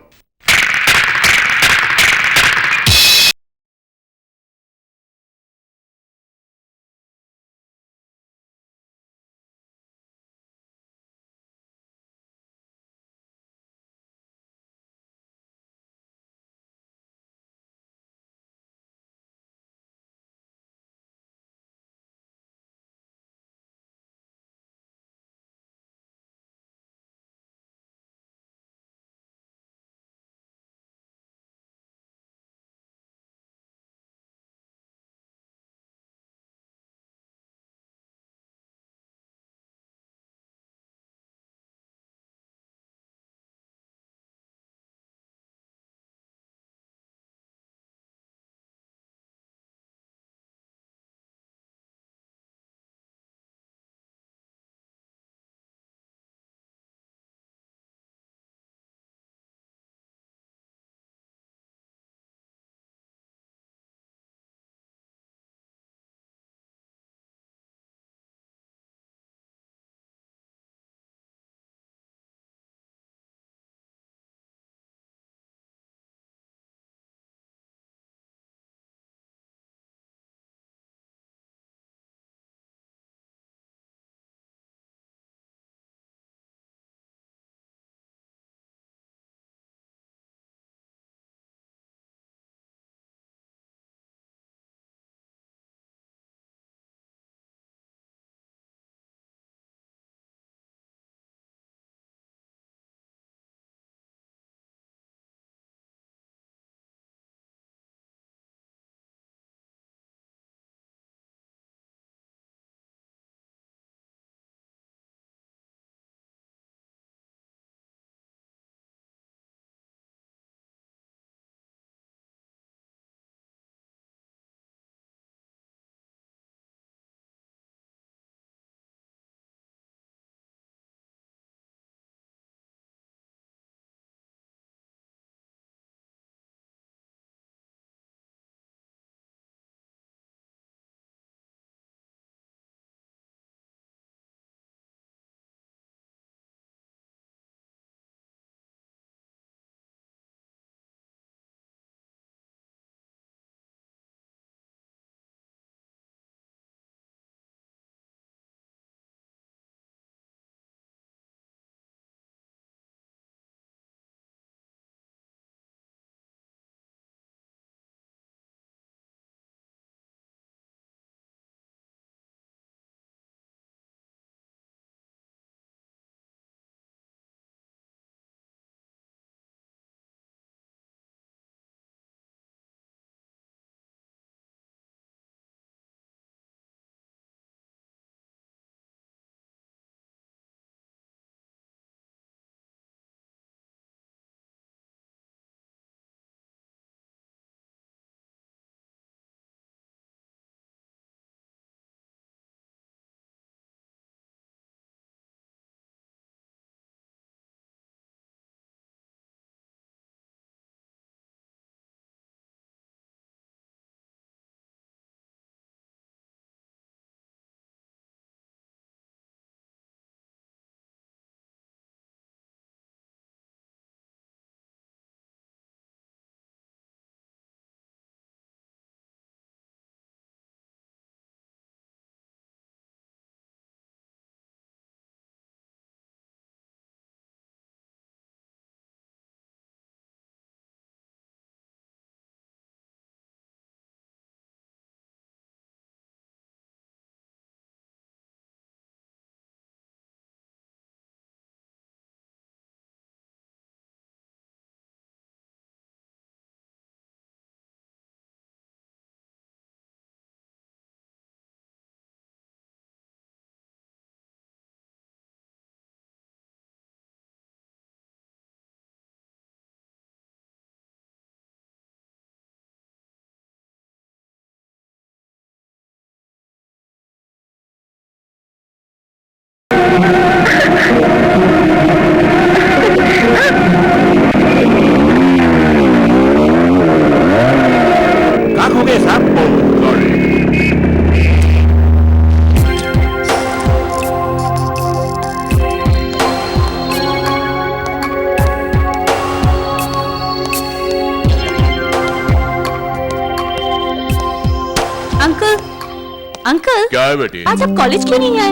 अंकल क्या है बेटी? आज आप कॉलेज क्यों नहीं आए?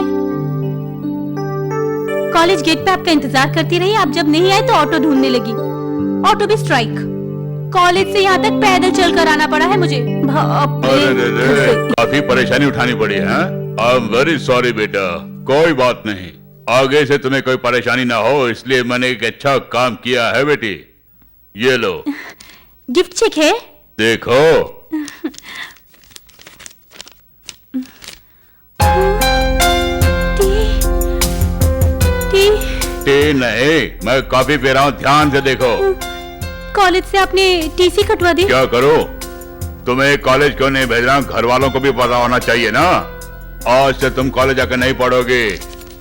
कॉलेज गेट पे आपका इंतजार करती रही, आप जब नहीं आए तो ऑटो ढूंढने लगी। ऑटो भी स्ट्राइक। कॉलेज से यहाँ तक पैदल चलकर आना पड़ा है मुझे। बाप रे। अरे काफी परेशानी उठानी पड़ी है। आई एम वेरी सॉरी बेटा, कोई बात नहीं, आगे से तुम्हें कोई परेशानी ना हो इसलिए मैंने एक अच्छा काम किया है बेटी। ये लो गिफ्ट चेक है, देखो। टी नहीं, मैं कॉफी पी रहा हूँ, ध्यान से देखो। कॉलेज से आपने टीसी कटवा दी? क्या करो, तुम्हें कॉलेज क्यों नहीं भेज रहा हूँ, घर वालों को भी पता होना चाहिए ना। आज से तुम कॉलेज आकर नहीं पढ़ोगे,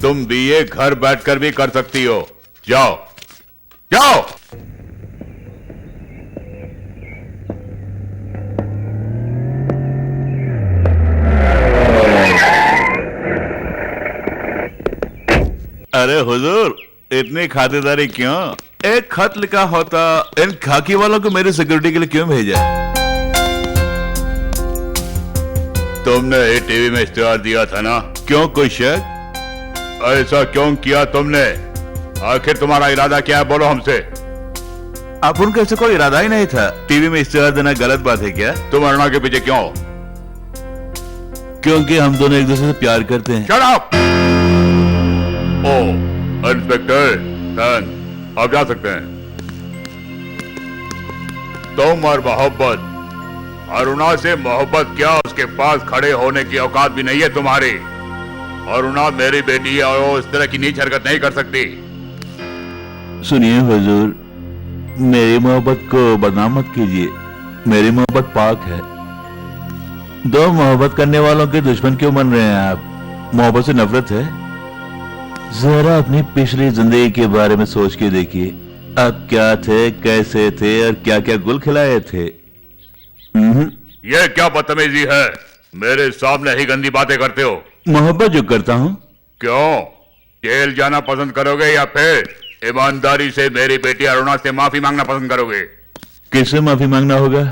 तुम बीए घर बैठकर भी कर सकती हो। जाओ जाओ। अरे हुजूर, इतनी खातिरदारी क्यों? एक खत लिखा होता, इन खाकी वालों को मेरी सिक्योरिटी के लिए क्यों भेजा? तुमने ही टीवी में इश्तेहार दिया था ना, क्यों, कोई शक? ऐसा क्यों किया तुमने? आखिर तुम्हारा इरादा क्या है, बोलो हमसे। आप उनका ऐसा कोई इरादा ही नहीं था। टीवी में इश्तेहार देना गलत बात है क्या? तुम अरुणा के पीछे क्यों? क्योंकि हम दोनों एक दूसरे से प्यार करते हैं। Shut up! ओ इंस्पेक्टर डन, आप जा सकते हैं। तुम और मोहब्बत, अरुणा से मोहब्बत क्या, उसके पास खड़े होने की औकात भी नहीं है तुम्हारी। अरुणा मेरी बेटी है और वो इस तरह की नीच हरकत नहीं कर सकती। सुनिए हुजूर, मेरी मोहब्बत को बदनाम मत कीजिए। मेरी मोहब्बत पाक है। दो मोहब्बत करने वालों के दुश्मन क्यों बन रहे हैं आप? मोहब्बत से नफरत है? जरा अपनी पिछली जिंदगी के बारे में सोच के देखिए। आप क्या थे, कैसे थे और क्या क्या गुल खिलाए थे। ये क्या बदतमीजी है, मेरे सामने ही गंदी बातें करते हो। मोहब्बत जो करता हूँ। क्यों, जेल जाना पसंद करोगे या फिर ईमानदारी से मेरी बेटी अरुणा से माफी मांगना पसंद करोगे? किससे माफी मांगना होगा?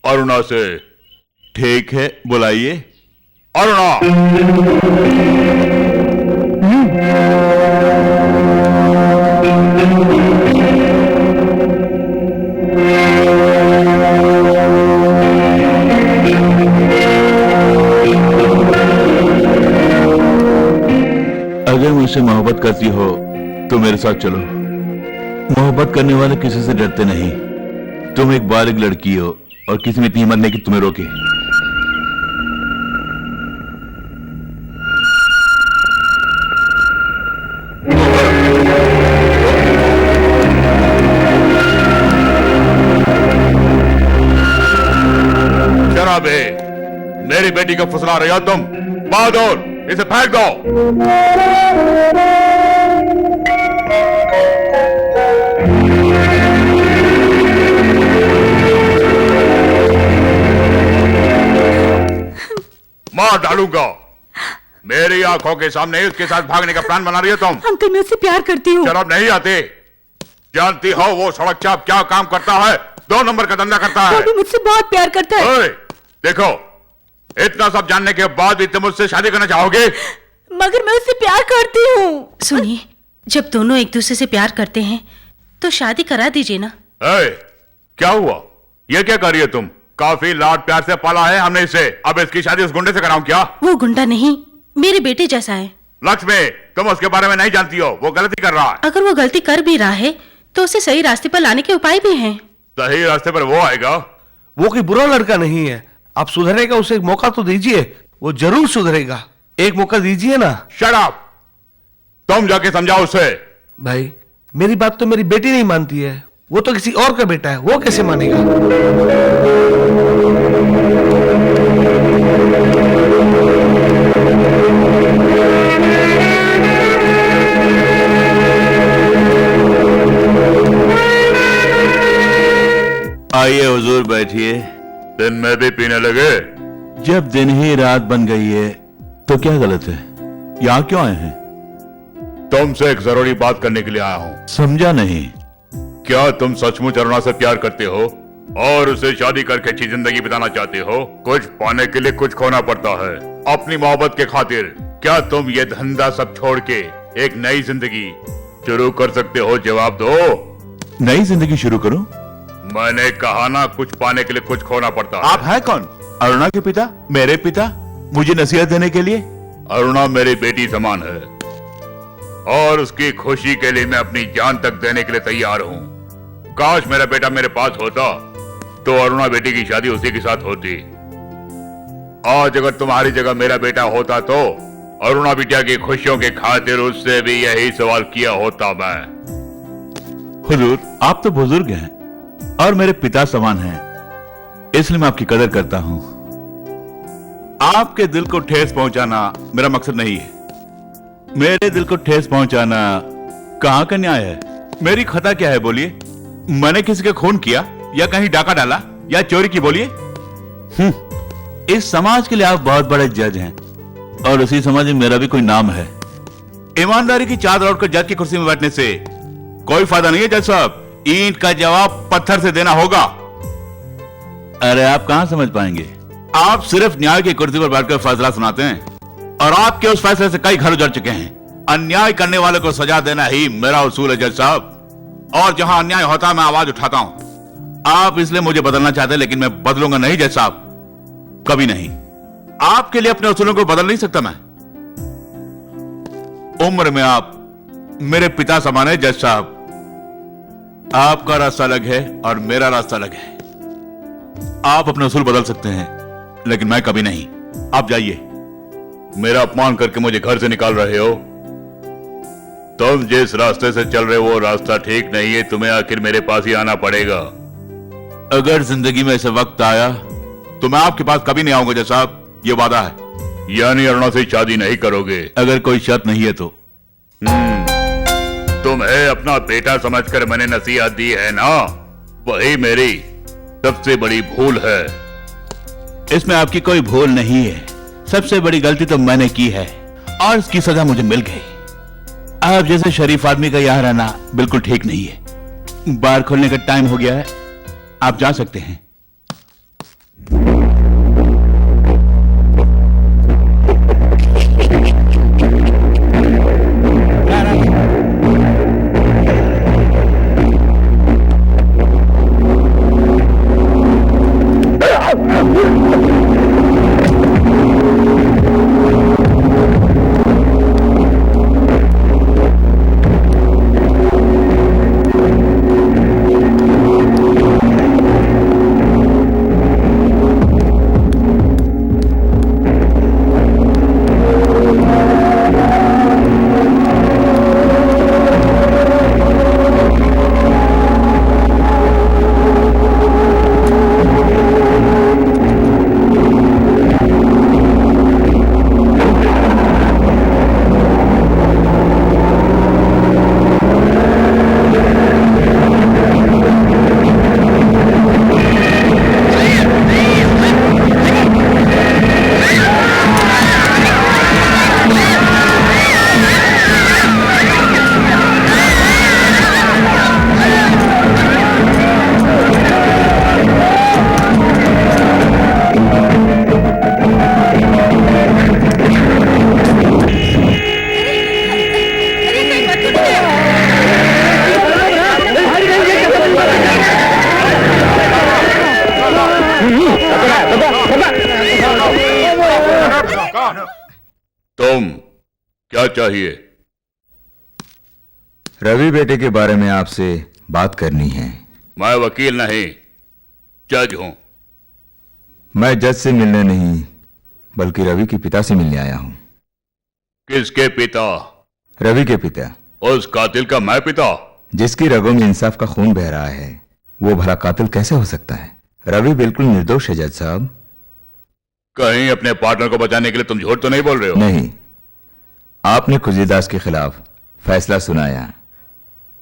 अरुणा से। ठीक है, बुलाइए। अरुणा, अगर मुझसे मोहब्बत करती हो तो मेरे साथ चलो। मोहब्बत करने वाले किसी से डरते नहीं। तुम एक बालिग लड़की हो और किसी में इतनी हिम्मत नहीं कि तुम्हें रोके। शराबे, मेरी बेटी को फुसला रहे हो तुम। बहादुर, इसे फेंक दो। मार डालूंगा। मेरी आंखों के सामने उसके साथ भागने का प्लान बना रही हो तुम। अंकल मैं उससे प्यार करती हूँ। शराब नहीं आती, जानती हो वो सड़क चाप क्या काम करता है? 2 नंबर का धंधा करता है। वो भी मुझसे बहुत प्यार करता है। ओए, देखो, इतना सब जानने के बाद भी तुम मुझसे शादी करना चाहोगे? मगर मैं उससे प्यार करती हूँ। सुनिए, जब दोनों एक दूसरे से प्यार करते हैं तो शादी करा दीजिए ना। क्या हुआ, ये क्या कर रही है तुम? काफी लाड प्यार से पाला है हमने इसे, अब इसकी शादी उस गुंडे से कराऊं क्या? वो गुंडा नहीं, मेरे बेटे जैसा है। लक्ष्मी, तुम उसके बारे में नहीं जानती हो, वो गलती कर रहा है। अगर वो गलती कर भी रहा है तो उसे सही रास्ते पर लाने के उपाय भी हैं। सही रास्ते पर वो आएगा। वो कोई बुरा लड़का नहीं है, आप सुधरने का उसे एक मौका तो दीजिए, वो जरूर सुधरेगा। एक मौका दीजिए ना। शट अप, तुम जाके समझाओ उसे। भाई, मेरी बात तो मेरी बेटी नहीं मानती है, वो तो किसी और का बेटा है, वो कैसे मानेगा? आइए हुजूर, बैठिए। दिन में भी पीने लगे? जब दिन ही रात बन गई है तो क्या गलत है? यहाँ क्यों आए हैं? तुमसे एक जरूरी बात करने के लिए आया हूँ। समझा नहीं। क्या तुम सचमुच अरुणा से प्यार करते हो और उसे शादी करके अच्छी जिंदगी बिताना चाहते हो? कुछ पाने के लिए कुछ खोना पड़ता है। अपनी मोहब्बत के खातिर क्या तुम ये धंधा सब छोड़ के एक नई जिंदगी शुरू कर सकते हो? जवाब दो। नई जिंदगी शुरू करूं? मैंने कहा ना, कुछ पाने के लिए कुछ खोना पड़ता है। आप हैं कौन? अरुणा के पिता? मेरे पिता? मुझे नसीहत देने के लिए? अरुणा मेरी बेटी समान है और उसकी खुशी के लिए मैं अपनी जान तक देने के लिए तैयार हूँ। काश मेरा बेटा मेरे पास होता तो अरुणा बेटी की शादी उसी के साथ होती। आज अगर तुम्हारी जगह मेरा बेटा होता तो अरुणा बिटिया की खुशियों के खातिर उससे भी यही सवाल किया होता मैं। हुजूर, आप तो बुजुर्ग हैं और मेरे पिता समान हैं, इसलिए मैं आपकी कदर करता हूं। आपके दिल को ठेस पहुंचाना मेरा मकसद नहीं है। मेरे दिल को ठेस पहुंचाना कहां का न्याय है? मेरी खता क्या है बोलिए? मैंने किसी का खून किया या कहीं डाका डाला या चोरी की? बोलिए। इस समाज के लिए आप बहुत बड़े जज हैं और उसी समाज में मेरा भी कोई नाम है। ईमानदारी की चादर ओढ़कर जज की कुर्सी में बैठने से कोई फायदा नहीं है जज साहब। ईंट का जवाब पत्थर से देना होगा। अरे आप कहां समझ पाएंगे? आप सिर्फ न्याय की कुर्सी पर बैठकर फैसला सुनाते हैं और आपके उस फैसले से कई घर उजड़ चुके हैं। अन्याय करने वाले को सजा देना ही मेरा उसूल है जज साहब, और जहां अन्याय होता है मैं आवाज उठाता हूं। आप इसलिए मुझे बदलना चाहते हैं, लेकिन मैं बदलूंगा नहीं जज साहब, कभी नहीं। आपके लिए अपने उसूलों को बदल नहीं सकता मैं। उम्र में आप मेरे पिता समान है जज साहब। आपका रास्ता अलग है और मेरा रास्ता अलग है। आप अपने उसूल बदल सकते हैं, लेकिन मैं कभी नहीं। आप जाइए। मेरा अपमान करके मुझे घर से निकाल रहे हो? तुम जिस रास्ते से चल रहे हो वो रास्ता ठीक नहीं है। तुम्हें आखिर मेरे पास ही आना पड़ेगा। अगर जिंदगी में ऐसा वक्त आया तो मैं आपके पास कभी नहीं आऊंगा जज साहब, ये वादा है। यानी अरुणा से शादी नहीं करोगे? अगर कोई शर्त नहीं है तो। तुम्हें अपना बेटा समझकर मैंने नसीहत दी है ना, वही मेरी सबसे बड़ी भूल है। इसमें आपकी कोई भूल नहीं है। सबसे बड़ी गलती तो मैंने की है और इसकी सजा मुझे मिल गई। आप जैसे शरीफ आदमी का यहां रहना बिल्कुल ठीक नहीं है। बार खोलने का टाइम हो गया है, आप जा सकते हैं। तुम क्या चाहिए? रवि बेटे के बारे में आपसे बात करनी है। मैं वकील नहीं, जज हूं। मैं जज से मिलने नहीं बल्कि रवि के पिता से मिलने आया हूं। किसके पिता? रवि के पिता। उस कातिल का मैं पिता? जिसकी रगों में इंसाफ का खून बह रहा है वो भला कातिल कैसे हो सकता है? रवि बिल्कुल निर्दोष है जज साहब। कहीं अपने पार्टनर को बचाने के लिए तुम झूठ तो नहीं बोल रहे हो? नहीं, आपने खुजीदास के खिलाफ फैसला सुनाया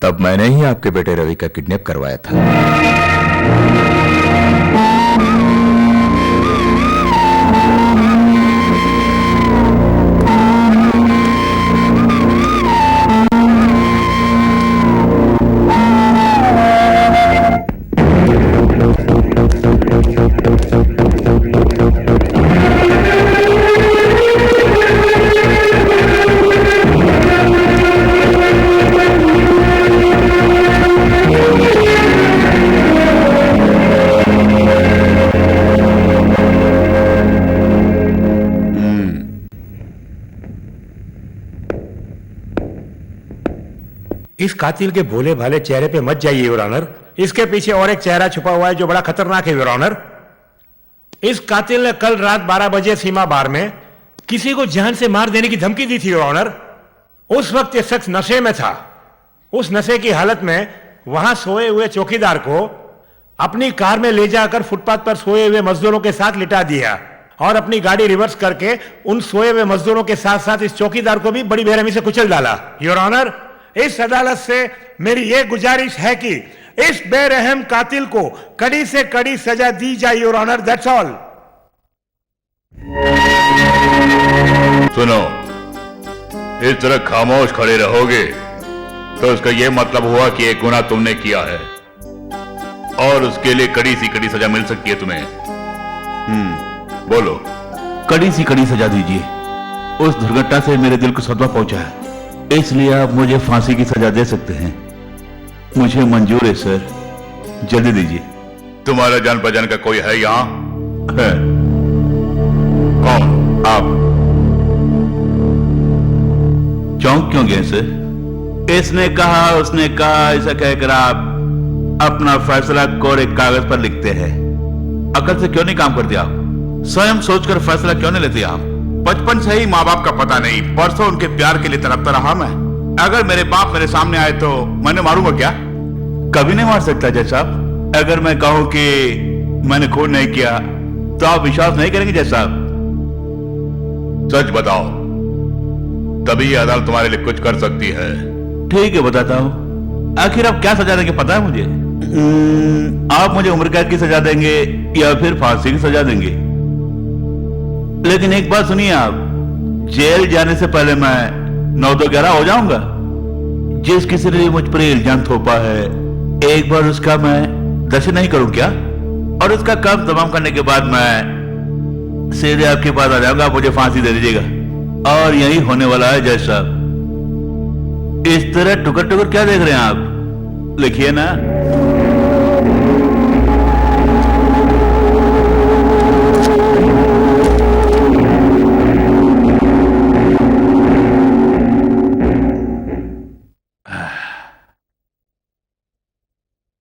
तब मैंने ही आपके बेटे रवि का किडनैप करवाया था। कातिल के भोले भाले चेहरे पे मत जाइए योर ऑनर। इसके पीछे और एक चेहरा छुपा हुआ है जो बड़ा खतरनाक है योर ऑनर। इस कातिल ने कल रात 12 बजे सीमा बार में किसी को जान से मार देने की धमकी दी थी योर ऑनर। उस वक्त ये शख्स नशे में था। उस नशे की हालत में वहां सोए हुए चौकीदार को अपनी कार में ले जाकर फुटपाथ पर सोए हुए मजदूरों के साथ लिटा दिया और अपनी गाड़ी रिवर्स करके उन सोए हुए मजदूरों के साथ साथ इस चौकीदार को भी बड़ी बेरहमी से कुचल डाला। योर ऑनर, इस अदालत से मेरी ये गुजारिश है कि इस बेरहम कातिल को कड़ी से कड़ी सजा दी जाए योर ऑनर, दैट्स ऑल। सुनो, इस तरह खामोश खड़े रहोगे तो उसका यह मतलब हुआ कि एक गुनाह तुमने किया है और उसके लिए कड़ी सी कड़ी सजा मिल सकती है तुम्हें। बोलो। कड़ी सी कड़ी सजा दीजिए। उस दुर्घटना से मेरे दिल को सदमा पहुंचा है, इसलिए आप मुझे फांसी की सजा दे सकते हैं। मुझे मंजूर है सर, जल्दी दीजिए। तुम्हारा जान पहचान का कोई है यहां? है। कौन? आप। चौंक क्यों गए सर? इसने कहा, उसने कहा, ऐसा कहकर आप अपना फैसला कोरे कागज पर लिखते हैं। अकल से क्यों नहीं काम करते आप? स्वयं सोचकर फैसला क्यों नहीं लेते आप? बचपन से ही माँ बाप का पता नहीं, परसों उनके प्यार के लिए तड़पता रहा मैं। अगर मेरे बाप मेरे सामने आए तो मैंने मारूंगा क्या? कभी नहीं मार सकता जज साहब। अगर मैं कहूं कि मैंने खून नहीं किया तो आप विश्वास नहीं करेंगे जज साहब। सच बताओ, तभी यह अदालत तुम्हारे लिए कुछ कर सकती है। ठीक है, बताता हूं। आखिर आप क्या सजा देंगे पता है मुझे? आप मुझे उम्र कैद की सजा देंगे या फिर फांसी की सजा देंगे? लेकिन एक बात सुनिए, आप जेल जाने से पहले मैं 9-2-11 हो जाऊंगा। जिस किसी ने मुझ पर इल्जाम थोपा है, एक बार उसका मैं दर्शन नहीं करूं क्या? और उसका काम तमाम करने के बाद मैं सीधे आपके पास आ जाऊंगा, आप मुझे फांसी दे दीजिएगा। और यही होने वाला है जज साहब। इस तरह टुकर टुकर क्या देख रहे हैं आप? लिखिए ना।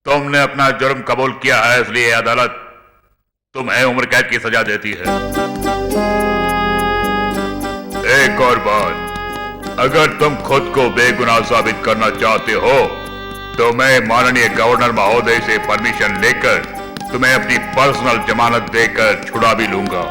तुमने अपना जुर्म कबूल किया है, इसलिए अदालत तुम्हें उम्र कैद की सजा देती है। एक और बात, अगर तुम खुद को बेगुनाह साबित करना चाहते हो तो मैं माननीय गवर्नर महोदय से परमिशन लेकर तुम्हें अपनी पर्सनल जमानत देकर छुड़ा भी लूंगा।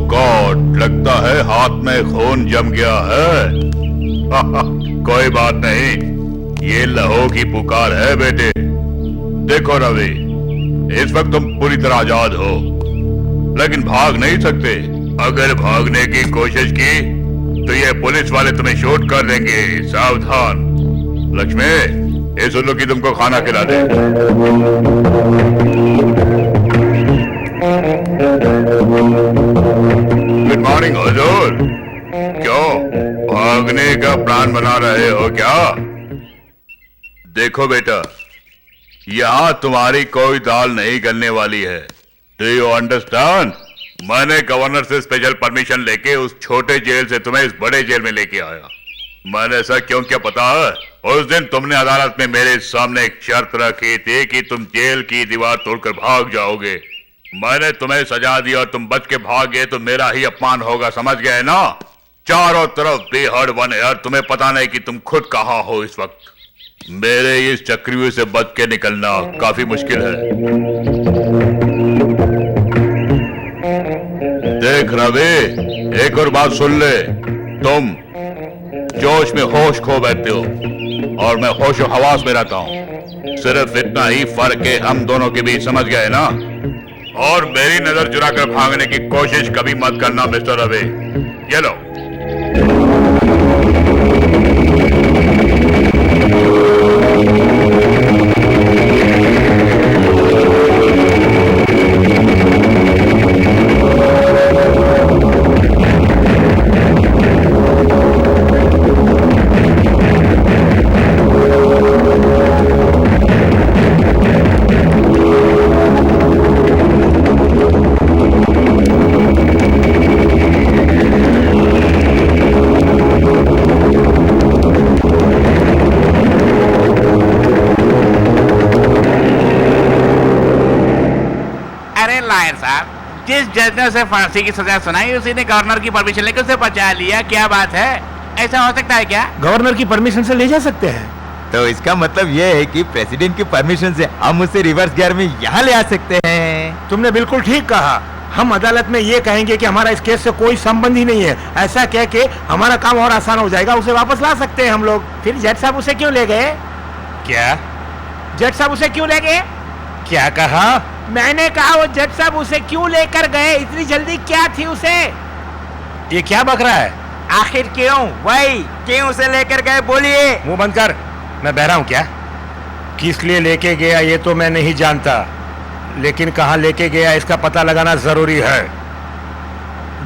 गॉड, लगता है हाथ में खून जम गया है। कोई बात नहीं, ये लहू की पुकार है बेटे। देखो रवि, इस वक्त तुम पूरी तरह आजाद हो, लेकिन भाग नहीं सकते। अगर भागने की कोशिश की तो ये पुलिस वाले तुम्हें शूट कर देंगे, सावधान। लक्ष्मी, इस उल्लू की तुमको खाना खिला दे। गुड मॉर्निंग हुजूर। क्यों भागने का प्लान बना रहे हो क्या? देखो बेटा, यहां तुम्हारी कोई दाल नहीं गलने वाली है। Do you understand? मैंने गवर्नर से स्पेशल परमिशन लेके उस छोटे जेल से तुम्हें इस बड़े जेल में लेके आया। मैंने ऐसा क्यों किया पता है? उस दिन तुमने अदालत में मेरे सामने एक शर्त रखी थी कि तुम जेल की दीवार तोड़कर भाग जाओगे। मैंने तुम्हें सजा दी और तुम बच के भाग गए तो मेरा ही अपमान होगा, समझ गए ना? चारों तरफ बेहद वन है, तुम्हें पता नहीं कि तुम खुद कहां हो इस वक्त। मेरे इस चक्रव्यूह से बच के निकलना काफी मुश्किल है। देख रवि, एक और बात सुन ले। तुम जोश में होश खो बैठते हो और मैं होश और हवास में रहता हूं। सिर्फ इतना ही फर्क है हम दोनों के बीच, समझ गए ना? और मेरी नजर चुराकर भागने की कोशिश कभी मत करना मिस्टर रवि। ये लो। जिस जज ने उसे फांसी की सजा सुनाई उसी ने गवर्नर की परमिशन लेकर उसे बचा लिया। क्या बात है? ऐसा हो सकता है क्या? गवर्नर की परमिशन से ले जा सकते हैं। तो इसका मतलब ये है कि प्रेसिडेंट की परमिशन से हम उसे रिवर्स गियर में यहाँ ले आ सकते हैं। तुमने बिल्कुल ठीक कहा। हम अदालत में ये कहेंगे कि हमारा इस केस से कोई संबंध ही नहीं है। ऐसा कह के हमारा काम और आसान हो जाएगा, उसे वापस ला सकते हैं हम लोग। फिर जज साहब उसे क्यों ले गए? क्या? जज साहब उसे क्यों ले गए? क्या कहा? मैंने कहा वो जज साहब उसे क्यों लेकर गए? इतनी जल्दी क्या थी उसे? ये क्या बक रहा है? आखिर क्यों? वही क्यों उसे लेकर गए, बोलिए। मुंह बंद कर, मैं बहरा हूं क्या? किस लिए लेके गया ये तो मैं नहीं जानता, लेकिन कहां लेके गया इसका पता लगाना जरूरी है।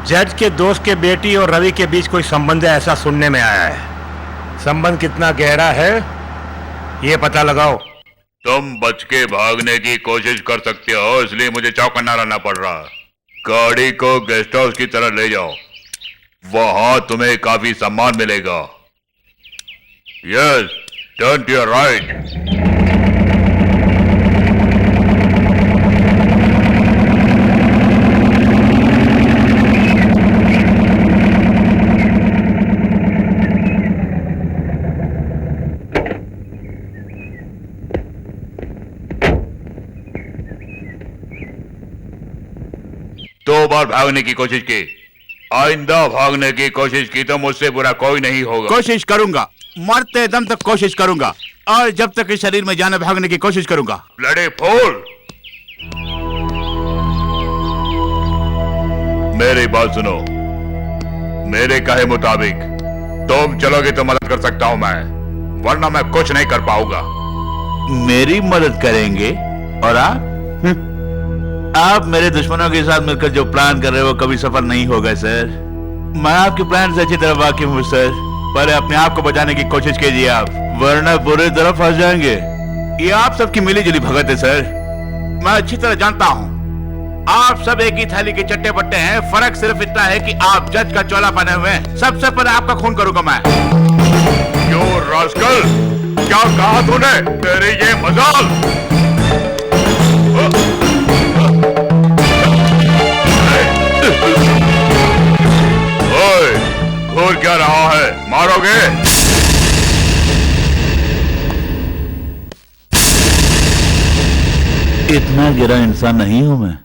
जज के दोस्त के बेटी और रवि के बीच कोई संबंध है ऐसा सुनने में आया है। संबंध कितना गहरा है ये पता लगाओ। तुम बच के भागने की कोशिश कर सकते हो, इसलिए मुझे चौकन्ना रहना पड़ रहा है। गाड़ी को गेस्ट हाउस की तरफ ले जाओ, वहां तुम्हें काफी सम्मान मिलेगा। Yes, turn to your right. दो बार भागने की कोशिश की, आइंदा भागने की कोशिश की तो मुझसे बुरा कोई नहीं होगा। कोशिश करूंगा, मरते दम तक कोशिश करूंगा, और जब तक इस शरीर में जाने भागने की कोशिश करूंगा। Bloody fool! मेरी बात सुनो, मेरे कहे मुताबिक तुम चलोगे तो मदद कर सकता हूं मैं, वरना मैं कुछ नहीं कर पाऊंगा। मेरी मदद करेंगे? और आप मेरे दुश्मनों के साथ मिलकर जो प्लान कर रहे हो वो कभी सफल नहीं होगा सर। मैं आपके प्लान से अच्छी तरह वाकिफ हूँ सर, पर अपने आप को बचाने की कोशिश कीजिए आप, वरना बुरी तरह फंस जाएंगे। ये आप सबकी मिली जुली भगत है सर, मैं अच्छी तरह जानता हूँ। आप सब एक ही थाली के चट्टे बट्टे हैं, फर्क सिर्फ इतना है कि आप जज का चोला पहने हुए हैं। सबसे पहले आपका खून करूंगा मैं। क्यों रास्कल, क्या कहा तूने? तेरी ये मजाल! ओए, घूर क्या रहा है? मारोगे? इतना गिरा इंसान नहीं हूं मैं।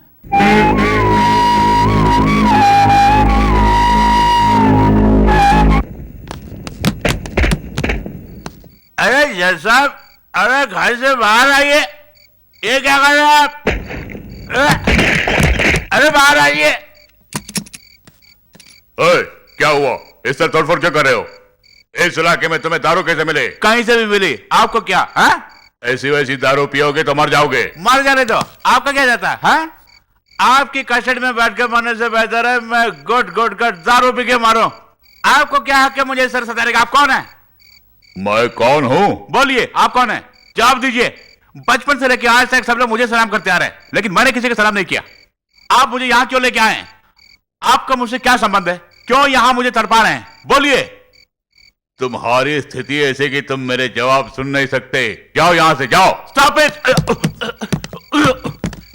भाई साहब, अरे घर से बाहर आइए। ये क्या कर रहे हैं आप? अरे बाहर आइए। ओए, क्या हुआ? इस तरह तोड़फोड़ क्यों कर रहे हो? इस इलाके में तुम्हें दारू कैसे मिले? कहीं से भी मिली, आपको क्या? हाँ? ऐसी वैसी दारू पियोगे तो मर जाओगे। मर जाने दो, आपका क्या जाता है? हाँ? आपकी कस्टडी में बैठ के मरने से बेहतर है मैं गुट गुट कर दारू पी के मारूं। आपको क्या हक है मुझे सर सताने का? आप कौन है? मैं कौन हूँ? बोलिए, आप कौन है? जवाब दीजिए। बचपन से लेकर आज तक सब लोग मुझे सलाम करते आ रहे हैं, लेकिन मैंने किसी को सलाम नहीं किया। आप मुझे यहाँ क्यों लेके आए हैं? आपका मुझसे क्या संबंध है? क्यों यहाँ मुझे तड़पा रहे हैं? बोलिए। तुम्हारी स्थिति ऐसी कि तुम मेरे जवाब सुन नहीं सकते। जाओ यहां से, जाओ। Stop it!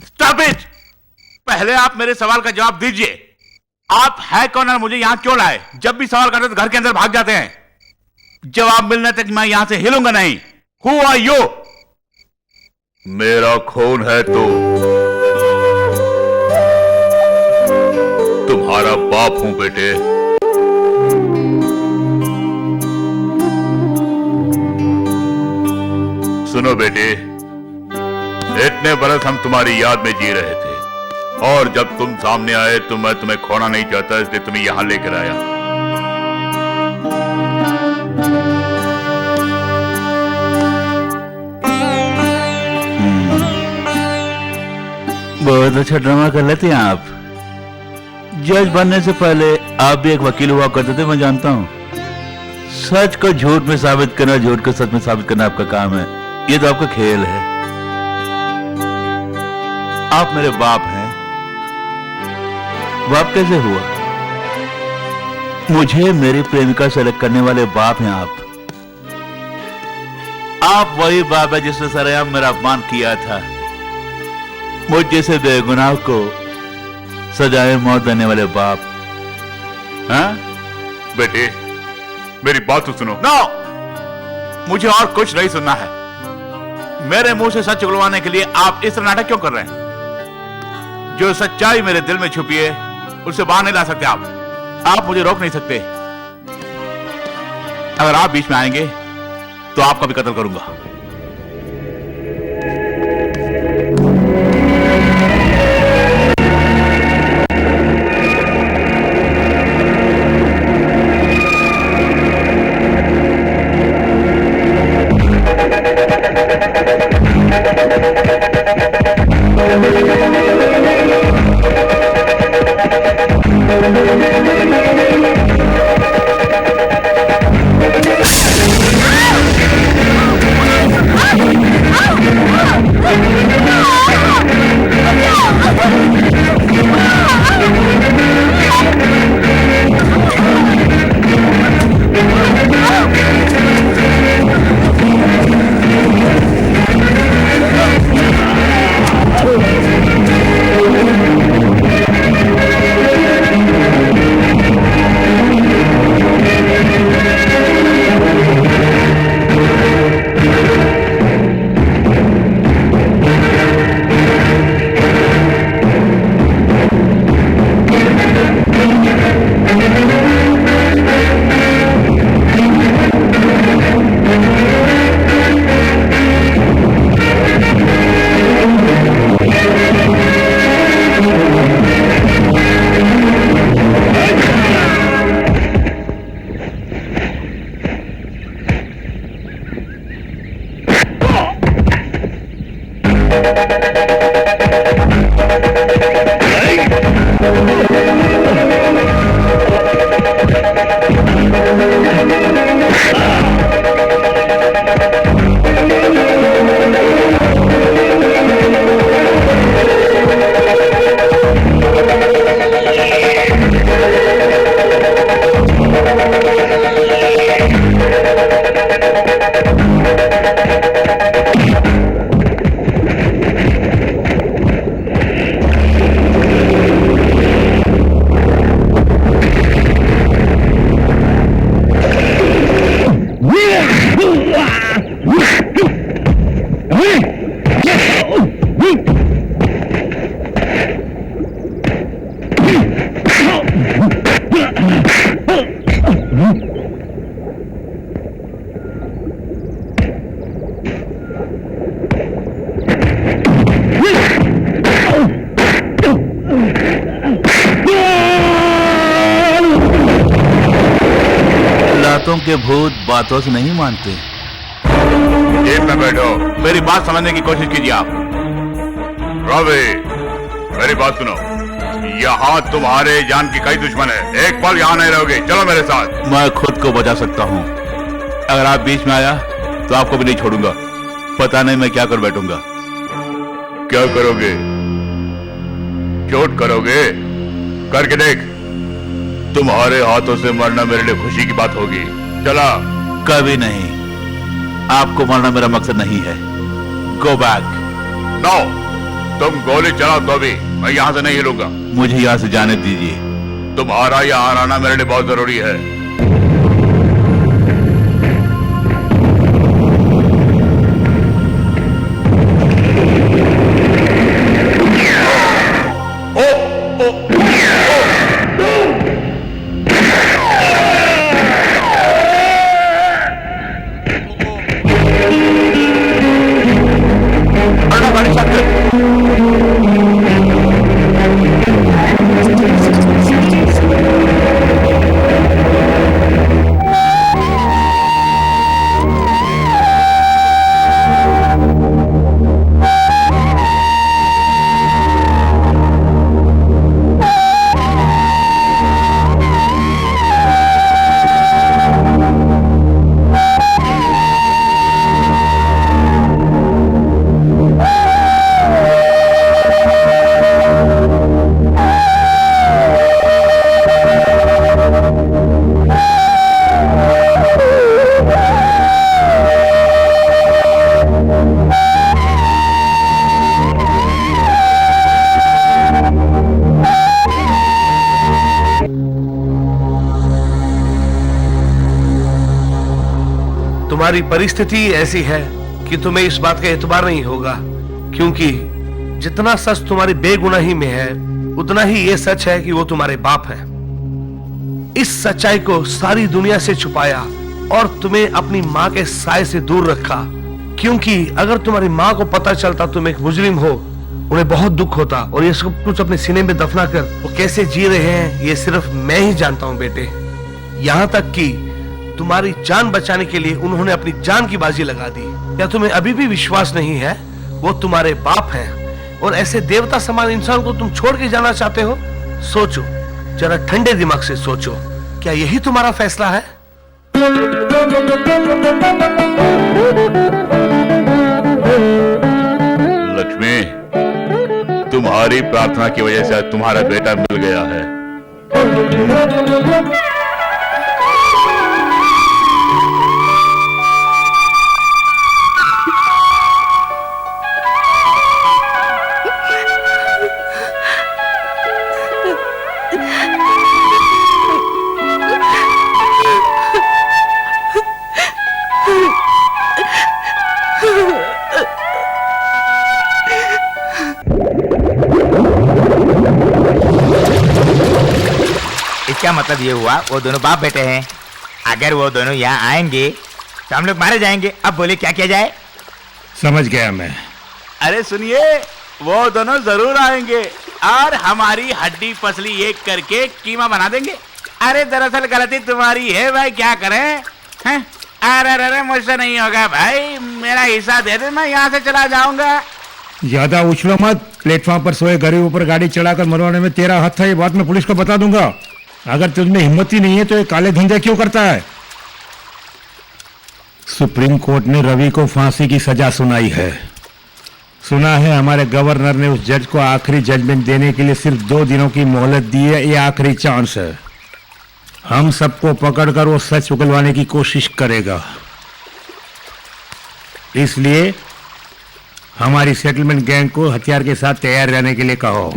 Stop it! पहले आप मेरे सवाल का जवाब दीजिए। आप है कौन और मुझे यहाँ क्यों लाए? जब भी सवाल करते तो घर के अंदर भाग जाते हैं। जवाब मिलने तक मैं यहां से हिलूंगा नहीं। Who are you? मेरा खून है तू। तुम्हारा बाप हूं बेटे। सुनो बेटे, इतने बरस हम तुम्हारी याद में जी रहे थे, और जब तुम सामने आए तो मैं तुम्हें खोना नहीं चाहता, इसलिए तुम्हें यहां लेकर आया। बहुत अच्छा ड्रामा कर लेते हैं आप। जज बनने से पहले आप भी एक वकील हुआ करते थे, मैं जानता हूं। सच को झूठ में साबित करना, झूठ को सच में साबित करना आपका काम है। ये तो आपका खेल है। आप मेरे बाप हैं। बाप कैसे हुआ? मुझे मेरी प्रेमिका से अलग करने वाले बाप हैं आप। आप वही बाप है जिसने सरेआम मेरा अपमान किया था। मुझ जैसे बेगुनाह को सजाए मौत देने वाले बाप। हाँ? बेटे, मेरी बात तो सुनो। नो! मुझे और कुछ नहीं सुनना है। मेरे मुंह से सच उगलवाने के लिए आप इस तरह नाटक क्यों कर रहे हैं? जो सच्चाई मेरे दिल में छुपी है उसे बाहर नहीं ला सकते आप मुझे रोक नहीं सकते। अगर आप बीच में आएंगे तो आपका भी कत्ल करूंगा। बातों के भूत बातों से नहीं मानते। जीप में बैठो, मेरी बात समझने की कोशिश कीजिए आप। रवि, मेरी बात सुनो, यहाँ तुम्हारे जान की कई दुश्मन है, एक पल यहाँ नहीं रहोगे, चलो मेरे साथ। मैं खुद को बचा सकता हूँ, अगर आप बीच में आया तो आपको भी नहीं छोड़ूंगा। पता नहीं मैं क्या कर बैठूंगा। क्या करोगे? चोट करोगे? करके देख, तुम्हारे हाथों से मरना मेरे लिए खुशी की बात होगी। चला। कभी नहीं, आपको मारना मेरा मकसद नहीं है। Go back. नो, तुम गोली चलाओ तो भी मैं यहाँ से नहीं हिलूंगा। मुझे यहाँ से जाने दीजिए। तुम्हारा यहाँ आना मेरे लिए बहुत जरूरी है। तुम्हारी परिस्थिति ऐसी है कि तुम्हें इस बात का एतबार नहीं होगा, क्योंकि जितना सच तुम्हारी बेगुनाही में है उतना ही ये सच है कि वो तुम्हारे बाप है। इस सच्चाई को सारी दुनिया से छुपाया और तुम्हें अपनी माँ के साए से दूर रखा, क्योंकि अगर तुम्हारी माँ को पता चलता तुम एक मुजरिम हो, उन्हें बहुत दुख होता और ये सब कुछ अपने सीने में दफना कर वो कैसे जी रहे हैं ये सिर्फ मैं ही जानता हूँ बेटे। यहाँ तक कि तुम्हारी जान बचाने के लिए उन्होंने अपनी जान की बाजी लगा दी। क्या तुम्हें अभी भी विश्वास नहीं है वो तुम्हारे बाप हैं और ऐसे देवता समान इंसान को तुम छोड़ के जाना चाहते हो? सोचो, जरा ठंडे दिमाग से सोचो, क्या यही तुम्हारा फैसला है? लक्ष्मी, तुम्हारी प्रार्थना की वजह से आज तुम्हारा बेटा मिल गया है। इसका मतलब ये हुआ वो दोनों बाप बेटे हैं। अगर वो दोनों यहाँ आएंगे तो हम लोग मारे जाएंगे। अब बोले क्या किया जाए? समझ गया मैं। अरे सुनिए, वो दोनों जरूर आएंगे और हमारी हड्डी पसली एक करके कीमा बना देंगे। अरे दरअसल गलती तुम्हारी है भाई, क्या करें? हैं? अरे अरे मुझसे नहीं होगा भाई, मेरा हिस्सा दे दे, मैं यहाँ से चला जाऊंगा। ज्यादा उछलो मत। प्लेटफॉर्म पर सोए गरीबों पर गाड़ी चढ़ाकर मरवाने में तेरा हाथ था, ये बात मैं पुलिस को बता दूंगा। अगर तुझमें हिम्मत ही नहीं है तो ये काले धंधे क्यों करता है? सुप्रीम कोर्ट ने रवि को फांसी की सजा सुनाई है। सुना है हमारे गवर्नर ने उस जज को आखिरी जजमेंट देने के लिए सिर्फ 2 दिनों की मोहलत दी है। ये आखिरी चांस है। हम सबको पकड़कर वो सच उगलवाने की कोशिश करेगा। इसलिए हमारी सेटलमेंट गैंग को हथियार के साथ तैयार रहने के लिए कहो।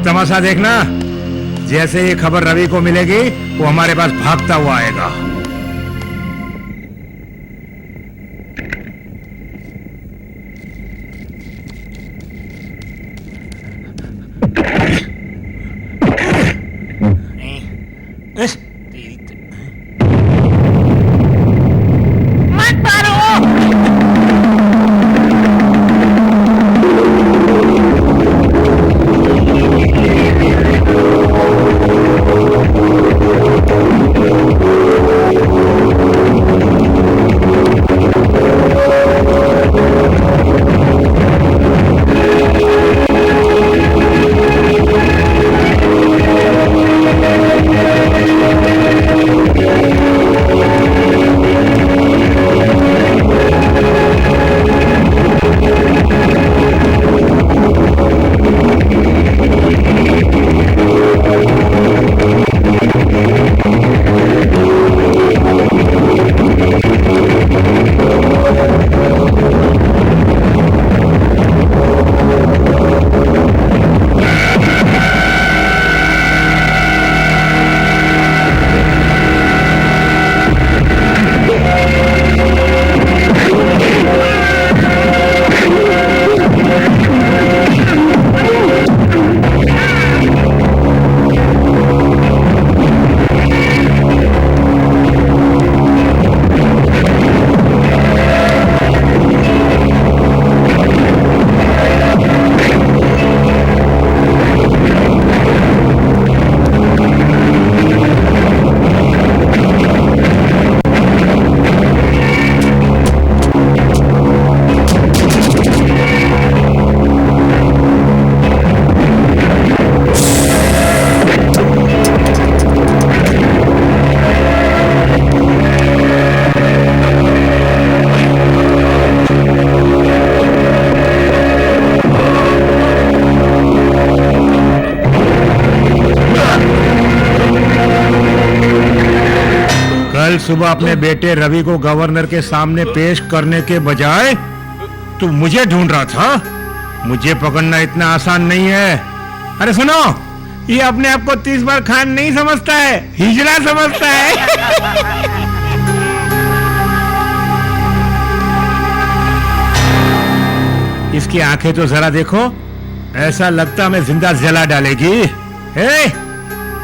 अब तमाशा देखना, जैसे ये खबर रवि को मिलेगी वो हमारे पास भागता हुआ आएगा। कल सुबह अपने बेटे रवि को गवर्नर के सामने पेश करने के बजाय तू मुझे ढूंढ रहा था। मुझे पकड़ना इतना आसान नहीं है। अरे सुनो, ये अपने आप को 30 बार खान नहीं समझता है, हिजड़ा समझता है। इसकी आंखें तो जरा देखो, ऐसा लगता हमें जिंदा जला डालेगी।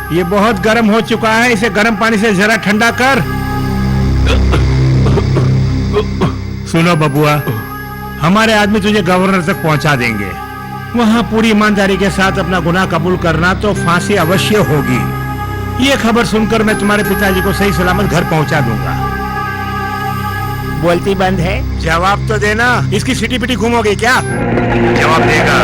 ये बहुत गर्म हो चुका है, इसे गर्म पानी से जरा ठंडा कर। सुनो बबुआ, हमारे आदमी तुझे गवर्नर तक पहुंचा देंगे। वहां पूरी ईमानदारी के साथ अपना गुनाह कबूल करना तो फांसी अवश्य होगी। ये खबर सुनकर मैं तुम्हारे पिताजी को सही सलामत घर पहुंचा दूंगा। बोलती बंद है, जवाब तो देना। इसकी सिटी पिटी घूमोगे क्या? जवाब देगा।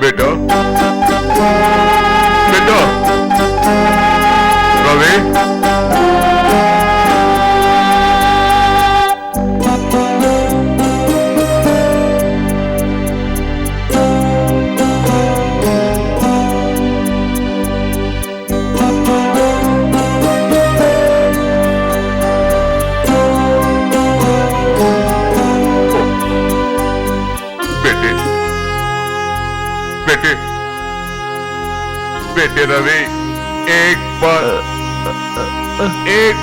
बेटा बेटा रवि बेटे बेटे बेटे रवि एक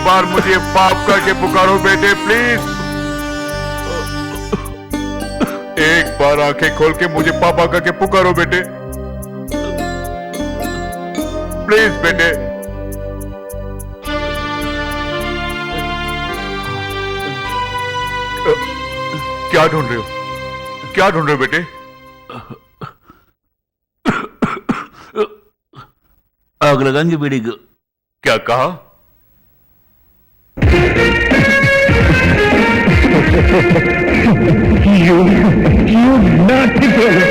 बार मुझे पाप करके पुकारो बेटे प्लीज। एक बार आंखें खोल के मुझे पापा करके पुकारो बेटे प्लीज बेटे। क्या ढूंढ रहे हो क्या ढूंढ रहे हो बेटे? आग लगाएंगे बीड़ी को। क्या कहा? You naughty fellow!